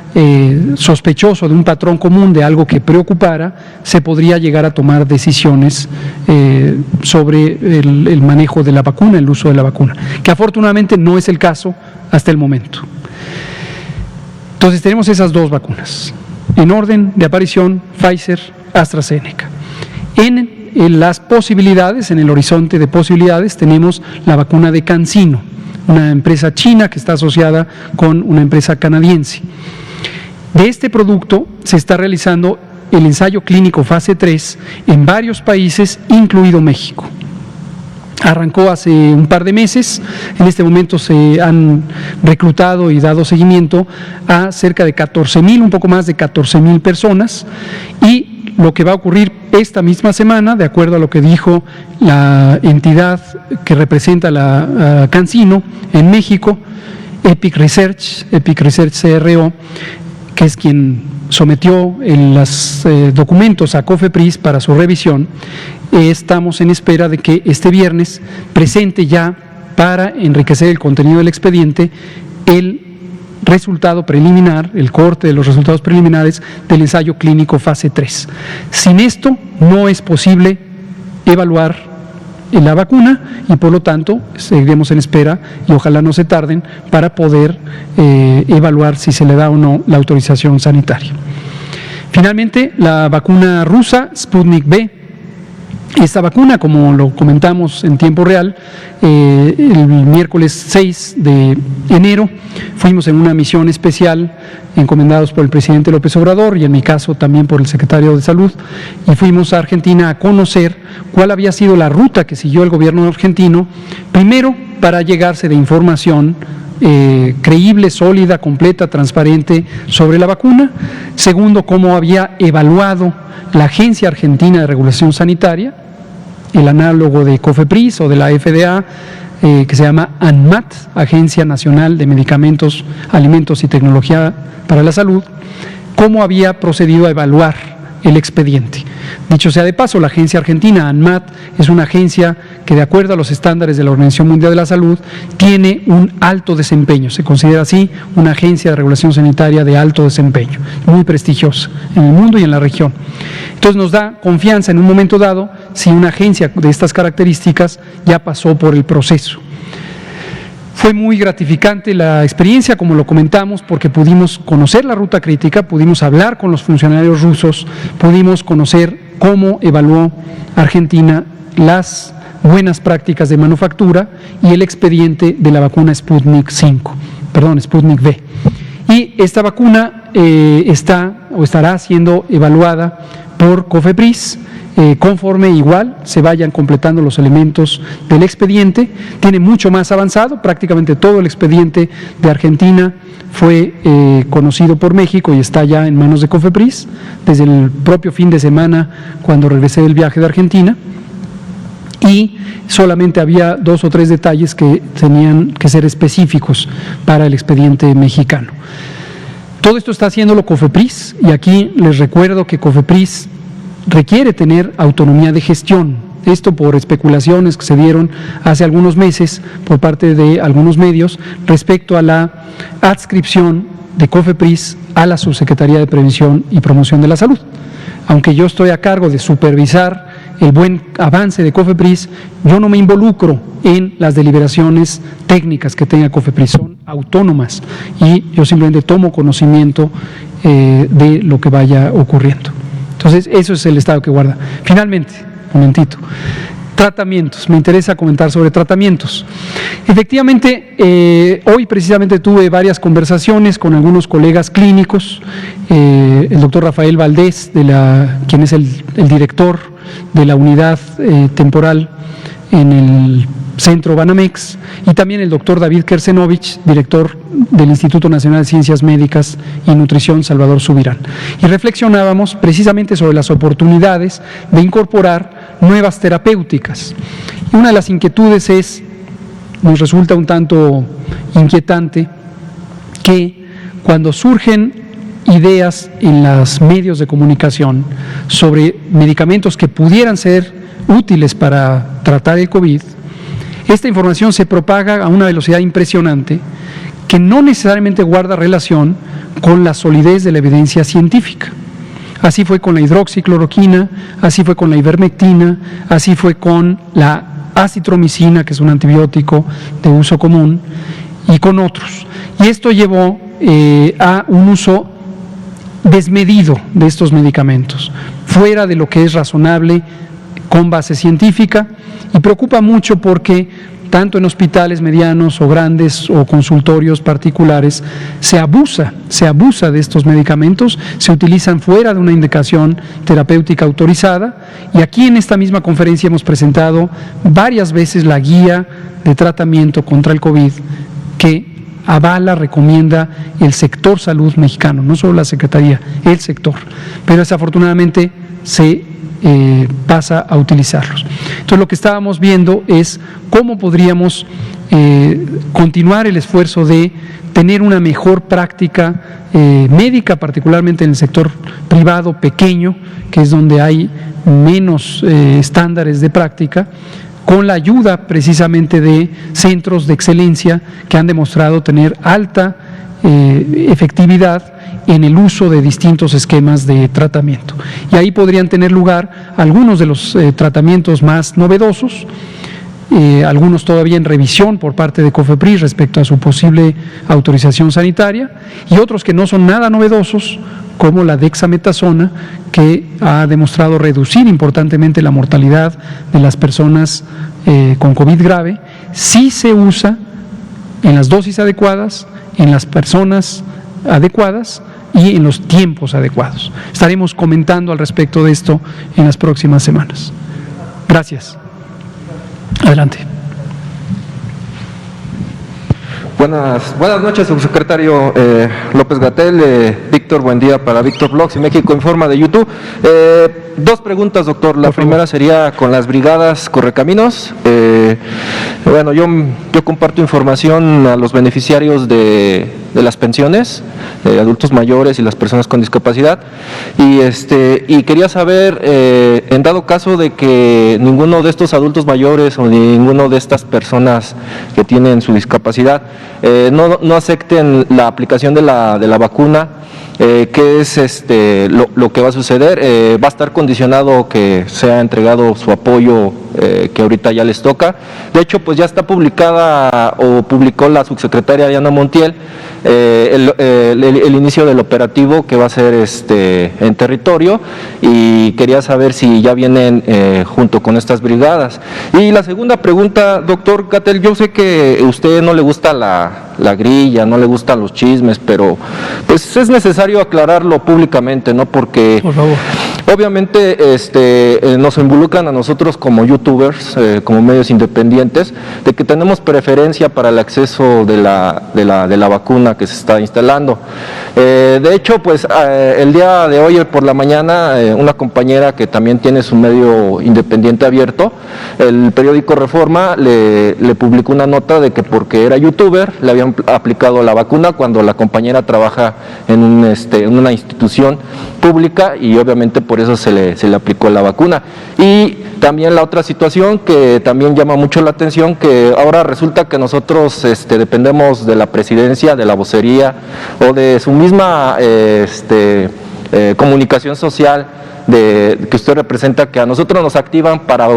sospechoso de un patrón común de algo que preocupara, se podría llegar a tomar decisiones sobre el manejo de la vacuna, el uso de la vacuna, que afortunadamente no es el caso hasta el momento. Entonces tenemos esas dos vacunas, en orden de aparición, Pfizer, AstraZeneca. En las posibilidades, en el horizonte de posibilidades, tenemos la vacuna de CanSino, una empresa china que está asociada con una empresa canadiense. De este producto se está realizando el ensayo clínico fase 3 en varios países, incluido México. Arrancó hace un par de meses, en este momento se han reclutado y dado seguimiento a cerca de 14,000, un poco más de 14,000 personas, y lo que va a ocurrir esta misma semana, de acuerdo a lo que dijo la entidad que representa la CanSino en México, Epic Research CRO, que es quien sometió los documentos a COFEPRIS para su revisión, estamos en espera de que este viernes presente ya, para enriquecer el contenido del expediente, el resultado preliminar, el corte de los resultados preliminares del ensayo clínico fase 3. Sin esto no es posible evaluar la vacuna y por lo tanto seguiremos en espera y ojalá no se tarden para poder evaluar si se le da o no la autorización sanitaria. Finalmente, la vacuna rusa Sputnik V. Esta vacuna, como lo comentamos en tiempo real, el miércoles 6 de enero fuimos en una misión especial encomendados por el presidente López Obrador y en mi caso también por el secretario de Salud, y fuimos a Argentina a conocer cuál había sido la ruta que siguió el gobierno argentino, primero para llegarse de información creíble, sólida, completa, transparente sobre la vacuna, segundo, cómo había evaluado la Agencia Argentina de Regulación Sanitaria, el análogo de COFEPRIS o de la FDA, que se llama ANMAT, Agencia Nacional de Medicamentos, Alimentos y Tecnología para la Salud, cómo había procedido a evaluar el expediente. Dicho sea de paso, la agencia argentina ANMAT es una agencia que, de acuerdo a los estándares de la Organización Mundial de la Salud, tiene un alto desempeño, se considera así una agencia de regulación sanitaria de alto desempeño, muy prestigiosa en el mundo y en la región. Entonces nos da confianza en un momento dado si una agencia de estas características ya pasó por el proceso. Fue muy gratificante la experiencia, como lo comentamos, porque pudimos conocer la ruta crítica, pudimos hablar con los funcionarios rusos, pudimos conocer cómo evaluó Argentina las buenas prácticas de manufactura y el expediente de la vacuna Sputnik V. Y esta vacuna estará siendo evaluada por COFEPRIS, conforme igual se vayan completando los elementos del expediente. Tiene mucho más avanzado, prácticamente todo el expediente de Argentina fue conocido por México y está ya en manos de COFEPRIS desde el propio fin de semana cuando regresé del viaje de Argentina, y solamente había 2 o 3 detalles que tenían que ser específicos para el expediente mexicano. Todo esto está haciéndolo COFEPRIS, y aquí les recuerdo que COFEPRIS requiere tener autonomía de gestión esto por especulaciones que se dieron hace algunos meses por parte de algunos medios respecto a la adscripción de COFEPRIS a la Subsecretaría de Prevención y Promoción de la Salud. Aunque yo estoy a cargo de supervisar el buen avance de COFEPRIS, yo no me involucro en las deliberaciones técnicas que tenga COFEPRIS, son autónomas y yo simplemente tomo conocimiento de lo que vaya ocurriendo. Entonces, eso es el estado que guarda. Finalmente, un momentito, tratamientos, me interesa comentar sobre tratamientos. Efectivamente, hoy precisamente tuve varias conversaciones con algunos colegas clínicos, el doctor Rafael Valdés, quien es el director de la unidad temporal en el Centro Banamex, y también el doctor David Kersenovich, director del Instituto Nacional de Ciencias Médicas y Nutrición Salvador Subirán. Y reflexionábamos precisamente sobre las oportunidades de incorporar nuevas terapéuticas. Y una de las inquietudes nos resulta un tanto inquietante que cuando surgen ideas en los medios de comunicación sobre medicamentos que pudieran ser útiles para tratar el COVID, esta información se propaga a una velocidad impresionante que no necesariamente guarda relación con la solidez de la evidencia científica. Así fue con la hidroxicloroquina, así fue con la ivermectina, así fue con la acitromicina, que es un antibiótico de uso común, y con otros. Y esto llevó a un uso desmedido de estos medicamentos, fuera de lo que es razonable con base científica, y preocupa mucho porque tanto en hospitales medianos o grandes o consultorios particulares se abusa de estos medicamentos, se utilizan fuera de una indicación terapéutica autorizada, y aquí en esta misma conferencia hemos presentado varias veces la guía de tratamiento contra el COVID que avala, recomienda el sector salud mexicano, no solo la Secretaría, el sector, pero desafortunadamente se pasa a utilizarlos. Entonces lo que estábamos viendo es cómo podríamos continuar el esfuerzo de tener una mejor práctica médica, particularmente en el sector privado pequeño, que es donde hay menos estándares de práctica, con la ayuda precisamente de centros de excelencia que han demostrado tener alta efectividad en el uso de distintos esquemas de tratamiento. Y ahí podrían tener lugar algunos de los tratamientos más novedosos, algunos todavía en revisión por parte de COFEPRIS respecto a su posible autorización sanitaria, y otros que no son nada novedosos, como la dexametasona, que ha demostrado reducir importantemente la mortalidad de las personas con COVID grave, si se usa en las dosis adecuadas, en las personas adecuadas y en los tiempos adecuados. Estaremos comentando al respecto de esto en las próximas semanas. Gracias. Adelante. Buenas noches, subsecretario López-Gatell. Víctor, buen día para Víctor Blogs y México Informa de YouTube. Dos preguntas, doctor. La primera sería con las brigadas Correcaminos. Bueno, yo comparto información a los beneficiarios de las pensiones, adultos mayores y las personas con discapacidad, y quería saber, en dado caso de que ninguno de estos adultos mayores o ninguno de estas personas que tienen su discapacidad no acepten la aplicación de la vacuna, ¿qué es lo que va a suceder? ¿Va a estar condicionado que sea entregado su apoyo que ahorita ya les toca? De hecho, pues ya está publicada o publicó la subsecretaria Diana Montiel el inicio del operativo que va a ser en territorio, y quería saber si ya vienen junto con estas brigadas. Y la segunda pregunta, doctor Gatell, yo sé que a usted no le gusta la grilla, no le gustan los chismes, pero pues es necesario aclararlo públicamente, ¿no? Porque por favor, obviamente nos involucran a nosotros como youtubers, como medios independientes, de que tenemos preferencia para el acceso de la vacuna que se está instalando. De hecho, pues el día de hoy por la mañana, una compañera que también tiene su medio independiente abierto, el periódico Reforma, le publicó una nota de que porque era youtuber le habían aplicado la vacuna cuando la compañera trabaja en una institución pública, y obviamente por por eso se le aplicó la vacuna. Y también la otra situación que también llama mucho la atención, que ahora resulta que nosotros dependemos de la presidencia, de la vocería o de su misma comunicación social que usted representa, que a nosotros nos activan para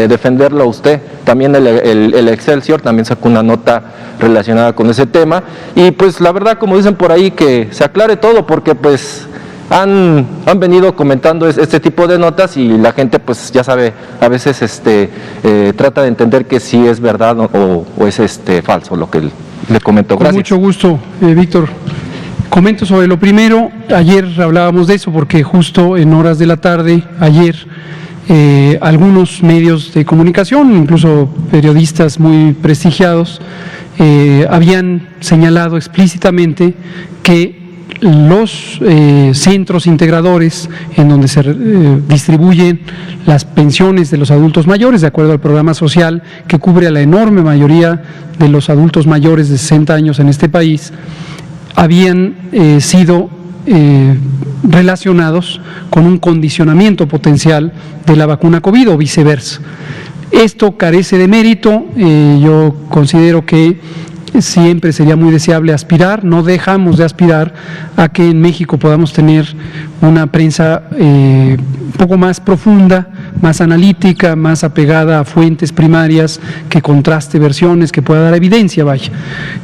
defenderlo a usted. También el Excelsior también sacó una nota relacionada con ese tema, y pues la verdad, como dicen por ahí, que se aclare todo, porque pues han venido comentando este tipo de notas y la gente pues ya sabe, a veces trata de entender que sí es verdad o es falso lo que le comento. Gracias. Con mucho gusto, Víctor. Comento sobre lo primero. Ayer hablábamos de eso porque justo en horas de la tarde, ayer, algunos medios de comunicación, incluso periodistas muy prestigiados, habían señalado explícitamente que los centros integradores en donde se distribuyen las pensiones de los adultos mayores, de acuerdo al programa social que cubre a la enorme mayoría de los adultos mayores de 60 años en este país, habían sido relacionados con un condicionamiento potencial de la vacuna COVID o viceversa. Esto carece de mérito. Yo considero que siempre sería muy deseable aspirar, no dejamos de aspirar a que en México podamos tener una prensa un poco más profunda, más analítica, más apegada a fuentes primarias, que contraste versiones, que pueda dar evidencia, vaya.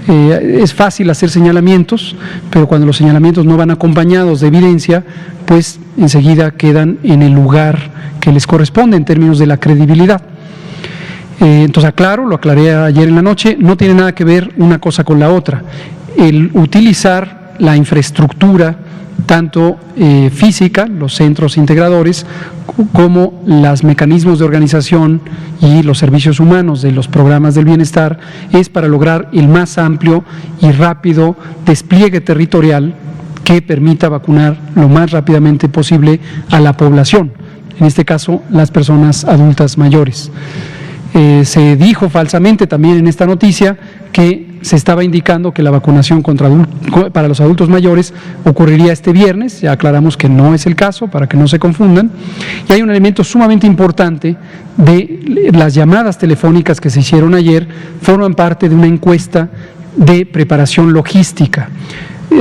Es fácil hacer señalamientos, pero cuando los señalamientos no van acompañados de evidencia, pues enseguida quedan en el lugar que les corresponde en términos de la credibilidad. Entonces lo aclaré ayer en la noche, no tiene nada que ver una cosa con la otra. El utilizar la infraestructura, tanto física, los centros integradores, como los mecanismos de organización y los servicios humanos de los programas del bienestar, es para lograr el más amplio y rápido despliegue territorial que permita vacunar lo más rápidamente posible a la población, en este caso las personas adultas mayores. Se dijo falsamente también en esta noticia que se estaba indicando que la vacunación para los adultos mayores ocurriría este viernes. Ya aclaramos que no es el caso, para que no se confundan. Y hay un elemento sumamente importante de las llamadas telefónicas que se hicieron ayer, forman parte de una encuesta de preparación logística.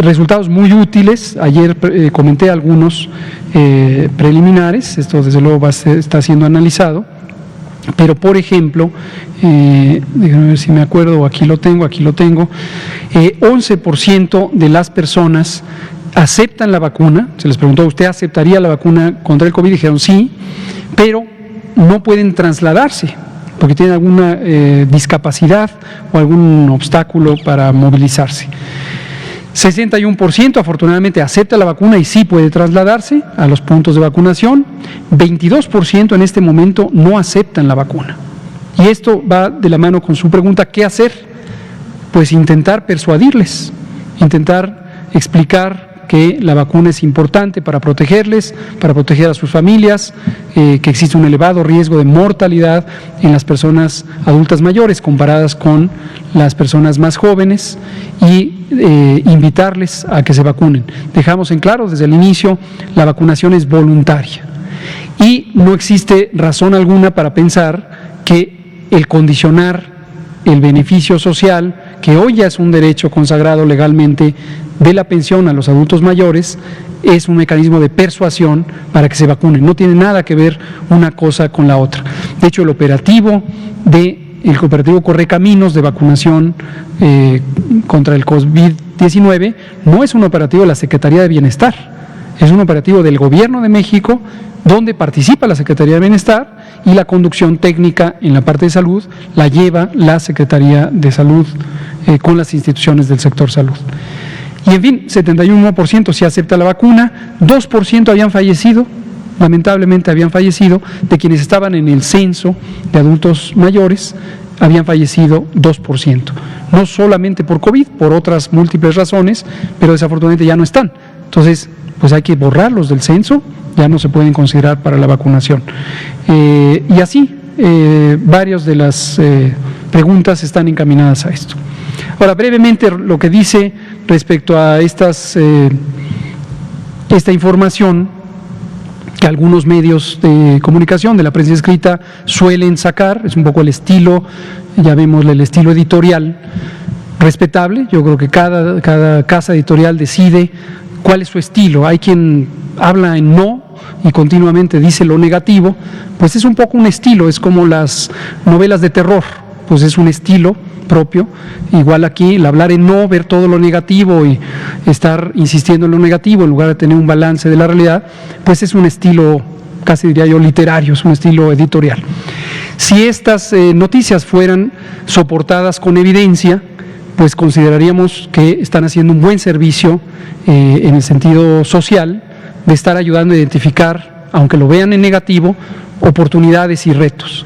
Resultados muy útiles. Ayer comenté algunos preliminares, esto desde luego está siendo analizado. Pero, por ejemplo, déjenme ver si me acuerdo, aquí lo tengo, 11% de las personas aceptan la vacuna. Se les preguntó, ¿usted aceptaría la vacuna contra el COVID? Dijeron sí, pero no pueden trasladarse porque tienen alguna discapacidad o algún obstáculo para movilizarse. 61% afortunadamente acepta la vacuna y sí puede trasladarse a los puntos de vacunación. 22% en este momento no aceptan la vacuna. Y esto va de la mano con su pregunta, ¿qué hacer? Pues intentar persuadirles, intentar explicar que la vacuna es importante para protegerles, para proteger a sus familias, que existe un elevado riesgo de mortalidad en las personas adultas mayores comparadas con las personas más jóvenes, y invitarles a que se vacunen. Dejamos en claro desde el inicio, la vacunación es voluntaria y no existe razón alguna para pensar que el condicionar el beneficio social, que hoy ya es un derecho consagrado legalmente, de la pensión a los adultos mayores, es un mecanismo de persuasión para que se vacunen. No tiene nada que ver una cosa con la otra. De hecho, el cooperativo Correcaminos de vacunación contra el COVID-19 no es un operativo de la Secretaría de Bienestar, es un operativo del Gobierno de México, donde participa la Secretaría de Bienestar, y la conducción técnica en la parte de salud la lleva la Secretaría de Salud con las instituciones del sector salud. Y en fin, 71% sí acepta la vacuna, 2% habían fallecido, lamentablemente habían fallecido, de quienes estaban en el censo de adultos mayores, habían fallecido 2%. No solamente por COVID, por otras múltiples razones, pero desafortunadamente ya no están. Entonces, pues hay que borrarlos del censo, ya no se pueden considerar para la vacunación. Y así, varias de las preguntas están encaminadas a esto. Ahora, brevemente, lo que dice respecto a esta información que algunos medios de comunicación, de la prensa escrita, suelen sacar. Es un poco el estilo, llamémosle el estilo editorial, respetable. Yo creo que cada casa editorial decide cuál es su estilo. Hay quien habla en no y continuamente dice lo negativo, pues es un poco un estilo, es como las novelas de terror, pues es un estilo propio. Igual aquí, el hablar en no, ver todo lo negativo y estar insistiendo en lo negativo en lugar de tener un balance de la realidad, pues es un estilo, casi diría yo, literario, es un estilo editorial. Si estas noticias fueran soportadas con evidencia, pues consideraríamos que están haciendo un buen servicio en el sentido social de estar ayudando a identificar, aunque lo vean en negativo, oportunidades y retos.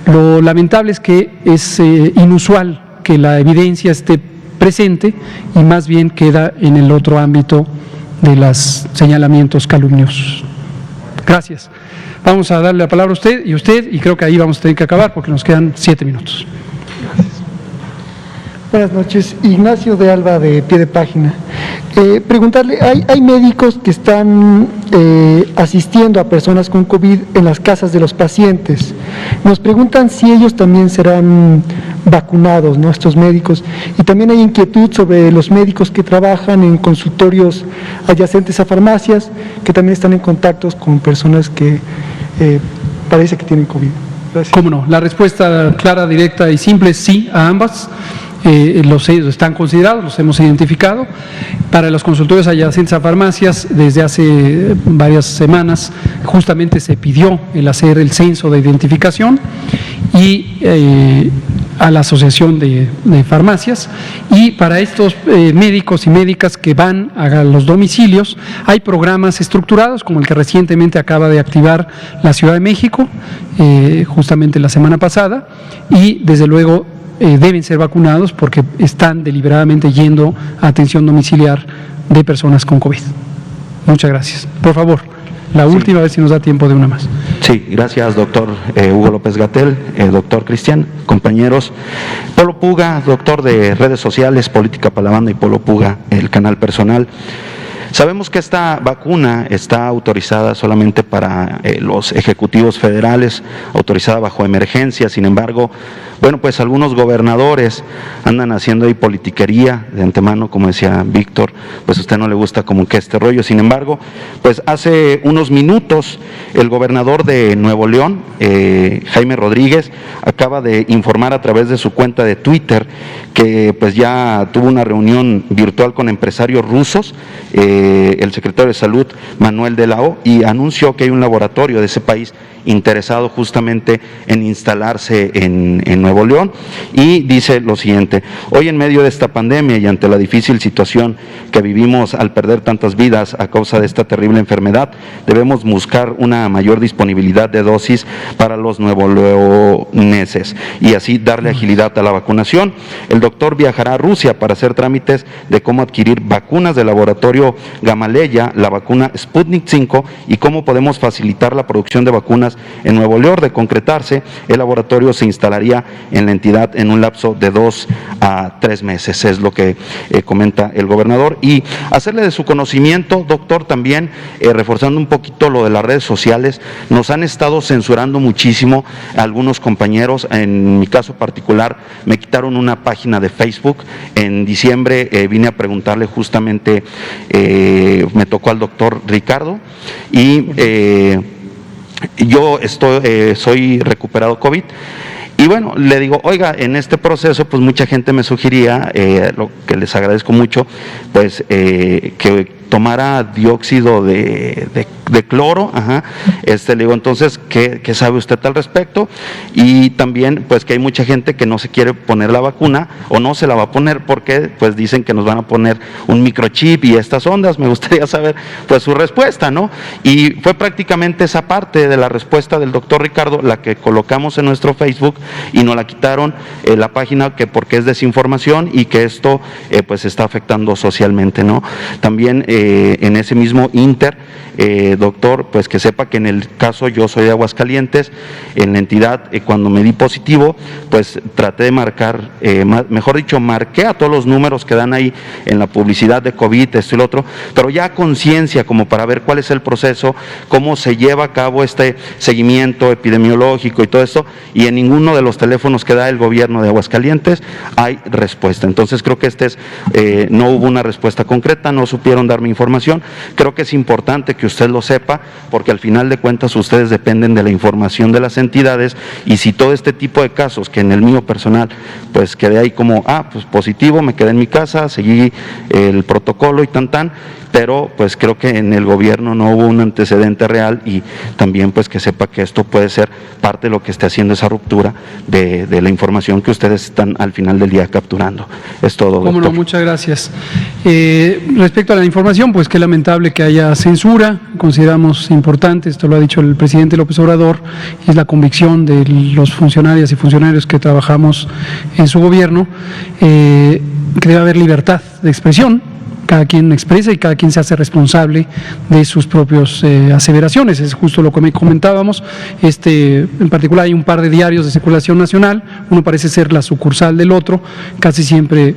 Lo lamentable es que es inusual que la evidencia esté presente y más bien queda en el otro ámbito de los señalamientos calumniosos. Gracias. Vamos a darle la palabra a usted, y creo que ahí vamos a tener que acabar porque nos quedan 7 minutos. Buenas noches, Ignacio de Alba, de Pie de Página. Preguntarle, hay médicos que están asistiendo a personas con COVID en las casas de los pacientes. Nos preguntan si ellos también serán vacunados, ¿no?, estos médicos. Y también hay inquietud sobre los médicos que trabajan en consultorios adyacentes a farmacias, que también están en contactos con personas que parece que tienen COVID. Gracias. ¿Cómo no? La respuesta clara, directa y simple es sí a ambas. Los están considerados, los hemos identificado. Para los consultorios adyacentes a farmacias, desde hace varias semanas, justamente se pidió el hacer el censo de identificación y a la Asociación de Farmacias. Y para estos médicos y médicas que van a los domicilios, hay programas estructurados, como el que recientemente acaba de activar la Ciudad de México, justamente la semana pasada, y desde luego deben ser vacunados porque están deliberadamente yendo a atención domiciliar de personas con COVID. Muchas gracias. Por favor, la última, vez si nos da tiempo de una más. Sí, gracias, doctor Hugo López-Gatell, doctor Cristian, compañeros. Polo Puga, doctor de redes sociales, Política para la Banda, y Polo Puga, el canal personal. Sabemos que esta vacuna está autorizada solamente para los ejecutivos federales, autorizada bajo emergencia. Sin embargo, bueno, pues algunos gobernadores andan haciendo ahí politiquería de antemano, como decía Víctor, pues a usted no le gusta como que este rollo. Sin embargo, pues hace unos minutos el gobernador de Nuevo León, Jaime Rodríguez, acaba de informar a través de su cuenta de Twitter que pues ya tuvo una reunión virtual con empresarios rusos, el secretario de Salud, Manuel de la O, y anunció que hay un laboratorio de ese país interesado justamente en instalarse en Nuevo León, y dice lo siguiente: hoy en medio de esta pandemia y ante la difícil situación que vivimos al perder tantas vidas a causa de esta terrible enfermedad, debemos buscar una mayor disponibilidad de dosis para los nuevoleoneses y así darle agilidad a la vacunación. El doctor viajará a Rusia para hacer trámites de cómo adquirir vacunas del laboratorio Gamaleya, la vacuna Sputnik 5, y cómo podemos facilitar la producción de vacunas en Nuevo León. De concretarse, el laboratorio se instalaría en la entidad en un lapso de 2 a 3 meses, es lo que comenta el gobernador. Y hacerle de su conocimiento, doctor, también reforzando un poquito lo de las redes sociales, nos han estado censurando muchísimo algunos compañeros. En mi caso particular, me quitaron una página de Facebook. En diciembre vine a preguntarle justamente, me tocó al doctor Ricardo, y yo soy recuperado COVID. Y bueno, le digo, oiga, en este proceso pues mucha gente me sugería, lo que les agradezco mucho, pues que tomara dióxido de cloro. Le digo, entonces, ¿qué sabe usted al respecto? Y también, pues, que hay mucha gente que no se quiere poner la vacuna o no se la va a poner porque, pues, dicen que nos van a poner un microchip y estas ondas. Me gustaría saber, pues, su respuesta, ¿no? Y fue prácticamente esa parte de la respuesta del doctor Ricardo la que colocamos en nuestro Facebook, y nos la quitaron la página que porque es desinformación y que esto pues está afectando socialmente, ¿no? También en ese mismo inter, doctor, pues que sepa que en el caso yo soy de Aguascalientes, en la entidad cuando me di positivo, pues traté de marcar, mejor dicho, marqué a todos los números que dan ahí en la publicidad de COVID, esto y lo otro, pero ya a conciencia como para ver cuál es el proceso, cómo se lleva a cabo este seguimiento epidemiológico y todo esto, y en ninguno de los teléfonos que da el gobierno de Aguascalientes hay respuesta. Entonces creo que no hubo una respuesta concreta, no supieron darme información. Creo que es importante que usted lo sepa, porque al final de cuentas ustedes dependen de la información de las entidades, y si todo este tipo de casos, que en el mío personal, pues quedé ahí como, pues positivo, me quedé en mi casa, seguí el protocolo y tan, pero pues creo que en el gobierno no hubo un antecedente real, y también pues que sepa que esto puede ser parte de lo que esté haciendo esa ruptura de la información que ustedes están al final del día capturando. Es todo, doctor. Cómo no, muchas gracias. Respecto a la información, pues qué lamentable que haya censura, consideramos importante, esto lo ha dicho el presidente López Obrador, es la convicción de los funcionarias y funcionarios que trabajamos en su gobierno, que debe haber libertad de expresión. Cada quien expresa y cada quien se hace responsable de sus propias aseveraciones. Es justo lo que comentábamos. En particular hay un par de diarios de circulación nacional, uno parece ser la sucursal del otro, casi siempre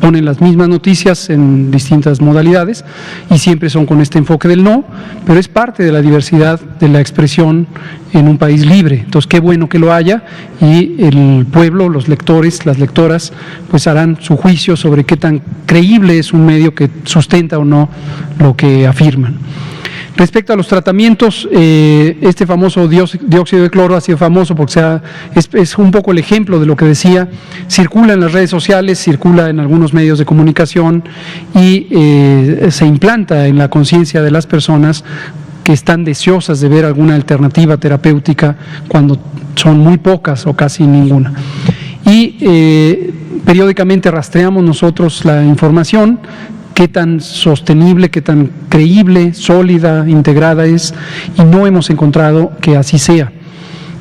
ponen las mismas noticias en distintas modalidades y siempre son con este enfoque del no, pero es parte de la diversidad de la expresión en un país libre. Entonces, qué bueno que lo haya, y el pueblo, los lectores, las lectoras, pues harán su juicio sobre qué tan creíble es un medio que sustenta o no lo que afirman. Respecto a los tratamientos, este famoso dióxido de cloro ha sido famoso porque es un poco el ejemplo de lo que decía, circula en las redes sociales, circula en algunos medios de comunicación y se implanta en la conciencia de las personas que están deseosas de ver alguna alternativa terapéutica cuando son muy pocas o casi ninguna. Y periódicamente rastreamos nosotros la información, qué tan sostenible, qué tan creíble, sólida, integrada es, y no hemos encontrado que así sea.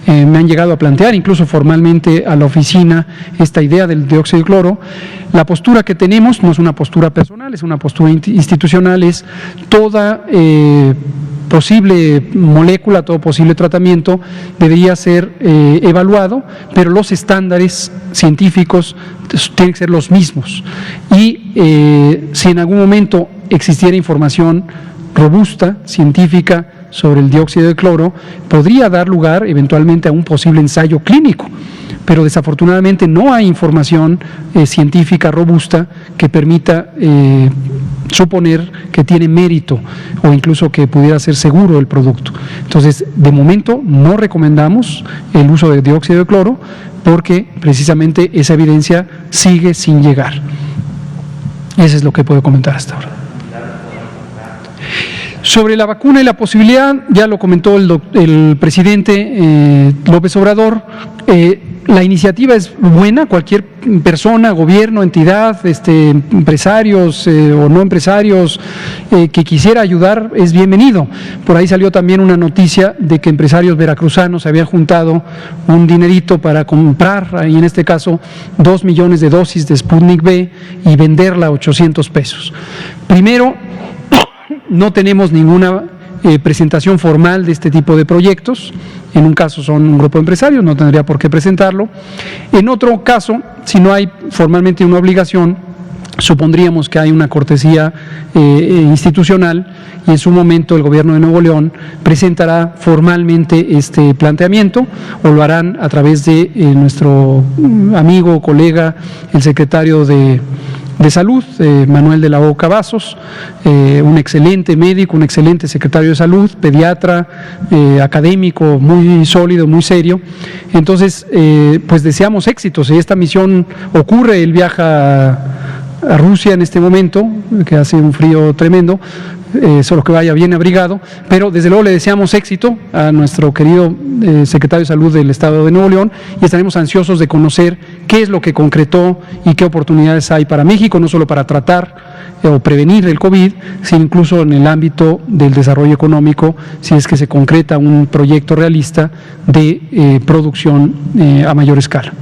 Me han llegado a plantear, incluso formalmente a la oficina, esta idea del dióxido de cloro. La postura que tenemos no es una postura personal, es una postura institucional, es toda posible molécula, todo posible tratamiento debería ser evaluado, pero los estándares científicos tienen que ser los mismos. Y si en algún momento existiera información robusta, científica, sobre el dióxido de cloro, podría dar lugar eventualmente a un posible ensayo clínico, pero desafortunadamente no hay información científica robusta que permita suponer que tiene mérito o incluso que pudiera ser seguro el producto. Entonces, de momento no recomendamos el uso de dióxido de cloro porque precisamente esa evidencia sigue sin llegar. Eso es lo que puedo comentar hasta ahora. Sobre la vacuna y la posibilidad, ya lo comentó el presidente López Obrador, la iniciativa es buena, cualquier persona, gobierno, entidad, empresarios o no empresarios que quisiera ayudar es bienvenido. Por ahí salió también una noticia de que empresarios veracruzanos habían juntado un dinerito para comprar, y en este caso 2 millones de dosis de Sputnik V y venderla a 800 pesos. Primero, no tenemos ninguna presentación formal de este tipo de proyectos. En un caso son un grupo de empresarios, no tendría por qué presentarlo. En otro caso, si no hay formalmente una obligación, supondríamos que hay una cortesía institucional y en su momento el gobierno de Nuevo León presentará formalmente este planteamiento o lo harán a través de nuestro amigo, colega, el secretario de Salud, Manuel de la O. Cavazos, un excelente médico, un excelente secretario de Salud, pediatra, académico, muy sólido, muy serio. Entonces, pues deseamos éxitos. Si esta misión ocurre, él viaja a Rusia en este momento, que hace un frío tremendo, solo que vaya bien abrigado, pero desde luego le deseamos éxito a nuestro querido secretario de Salud del Estado de Nuevo León y estaremos ansiosos de conocer qué es lo que concretó y qué oportunidades hay para México, no solo para tratar o prevenir el COVID, sino incluso en el ámbito del desarrollo económico, si es que se concreta un proyecto realista de producción a mayor escala.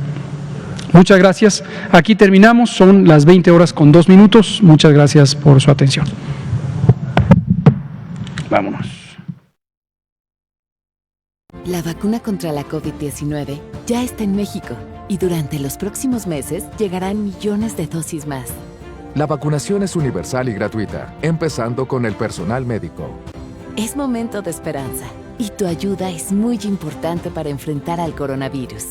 Muchas gracias. Aquí terminamos, son las 20:02. Muchas gracias por su atención. Vámonos. La vacuna contra la COVID-19 ya está en México y durante los próximos meses llegarán millones de dosis más. La vacunación es universal y gratuita, empezando con el personal médico. Es momento de esperanza y tu ayuda es muy importante para enfrentar al coronavirus.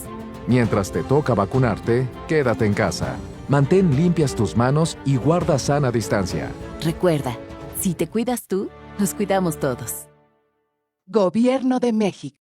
Mientras te toca vacunarte, quédate en casa. Mantén limpias tus manos y guarda sana distancia. Recuerda, si te cuidas tú, nos cuidamos todos. Gobierno de México.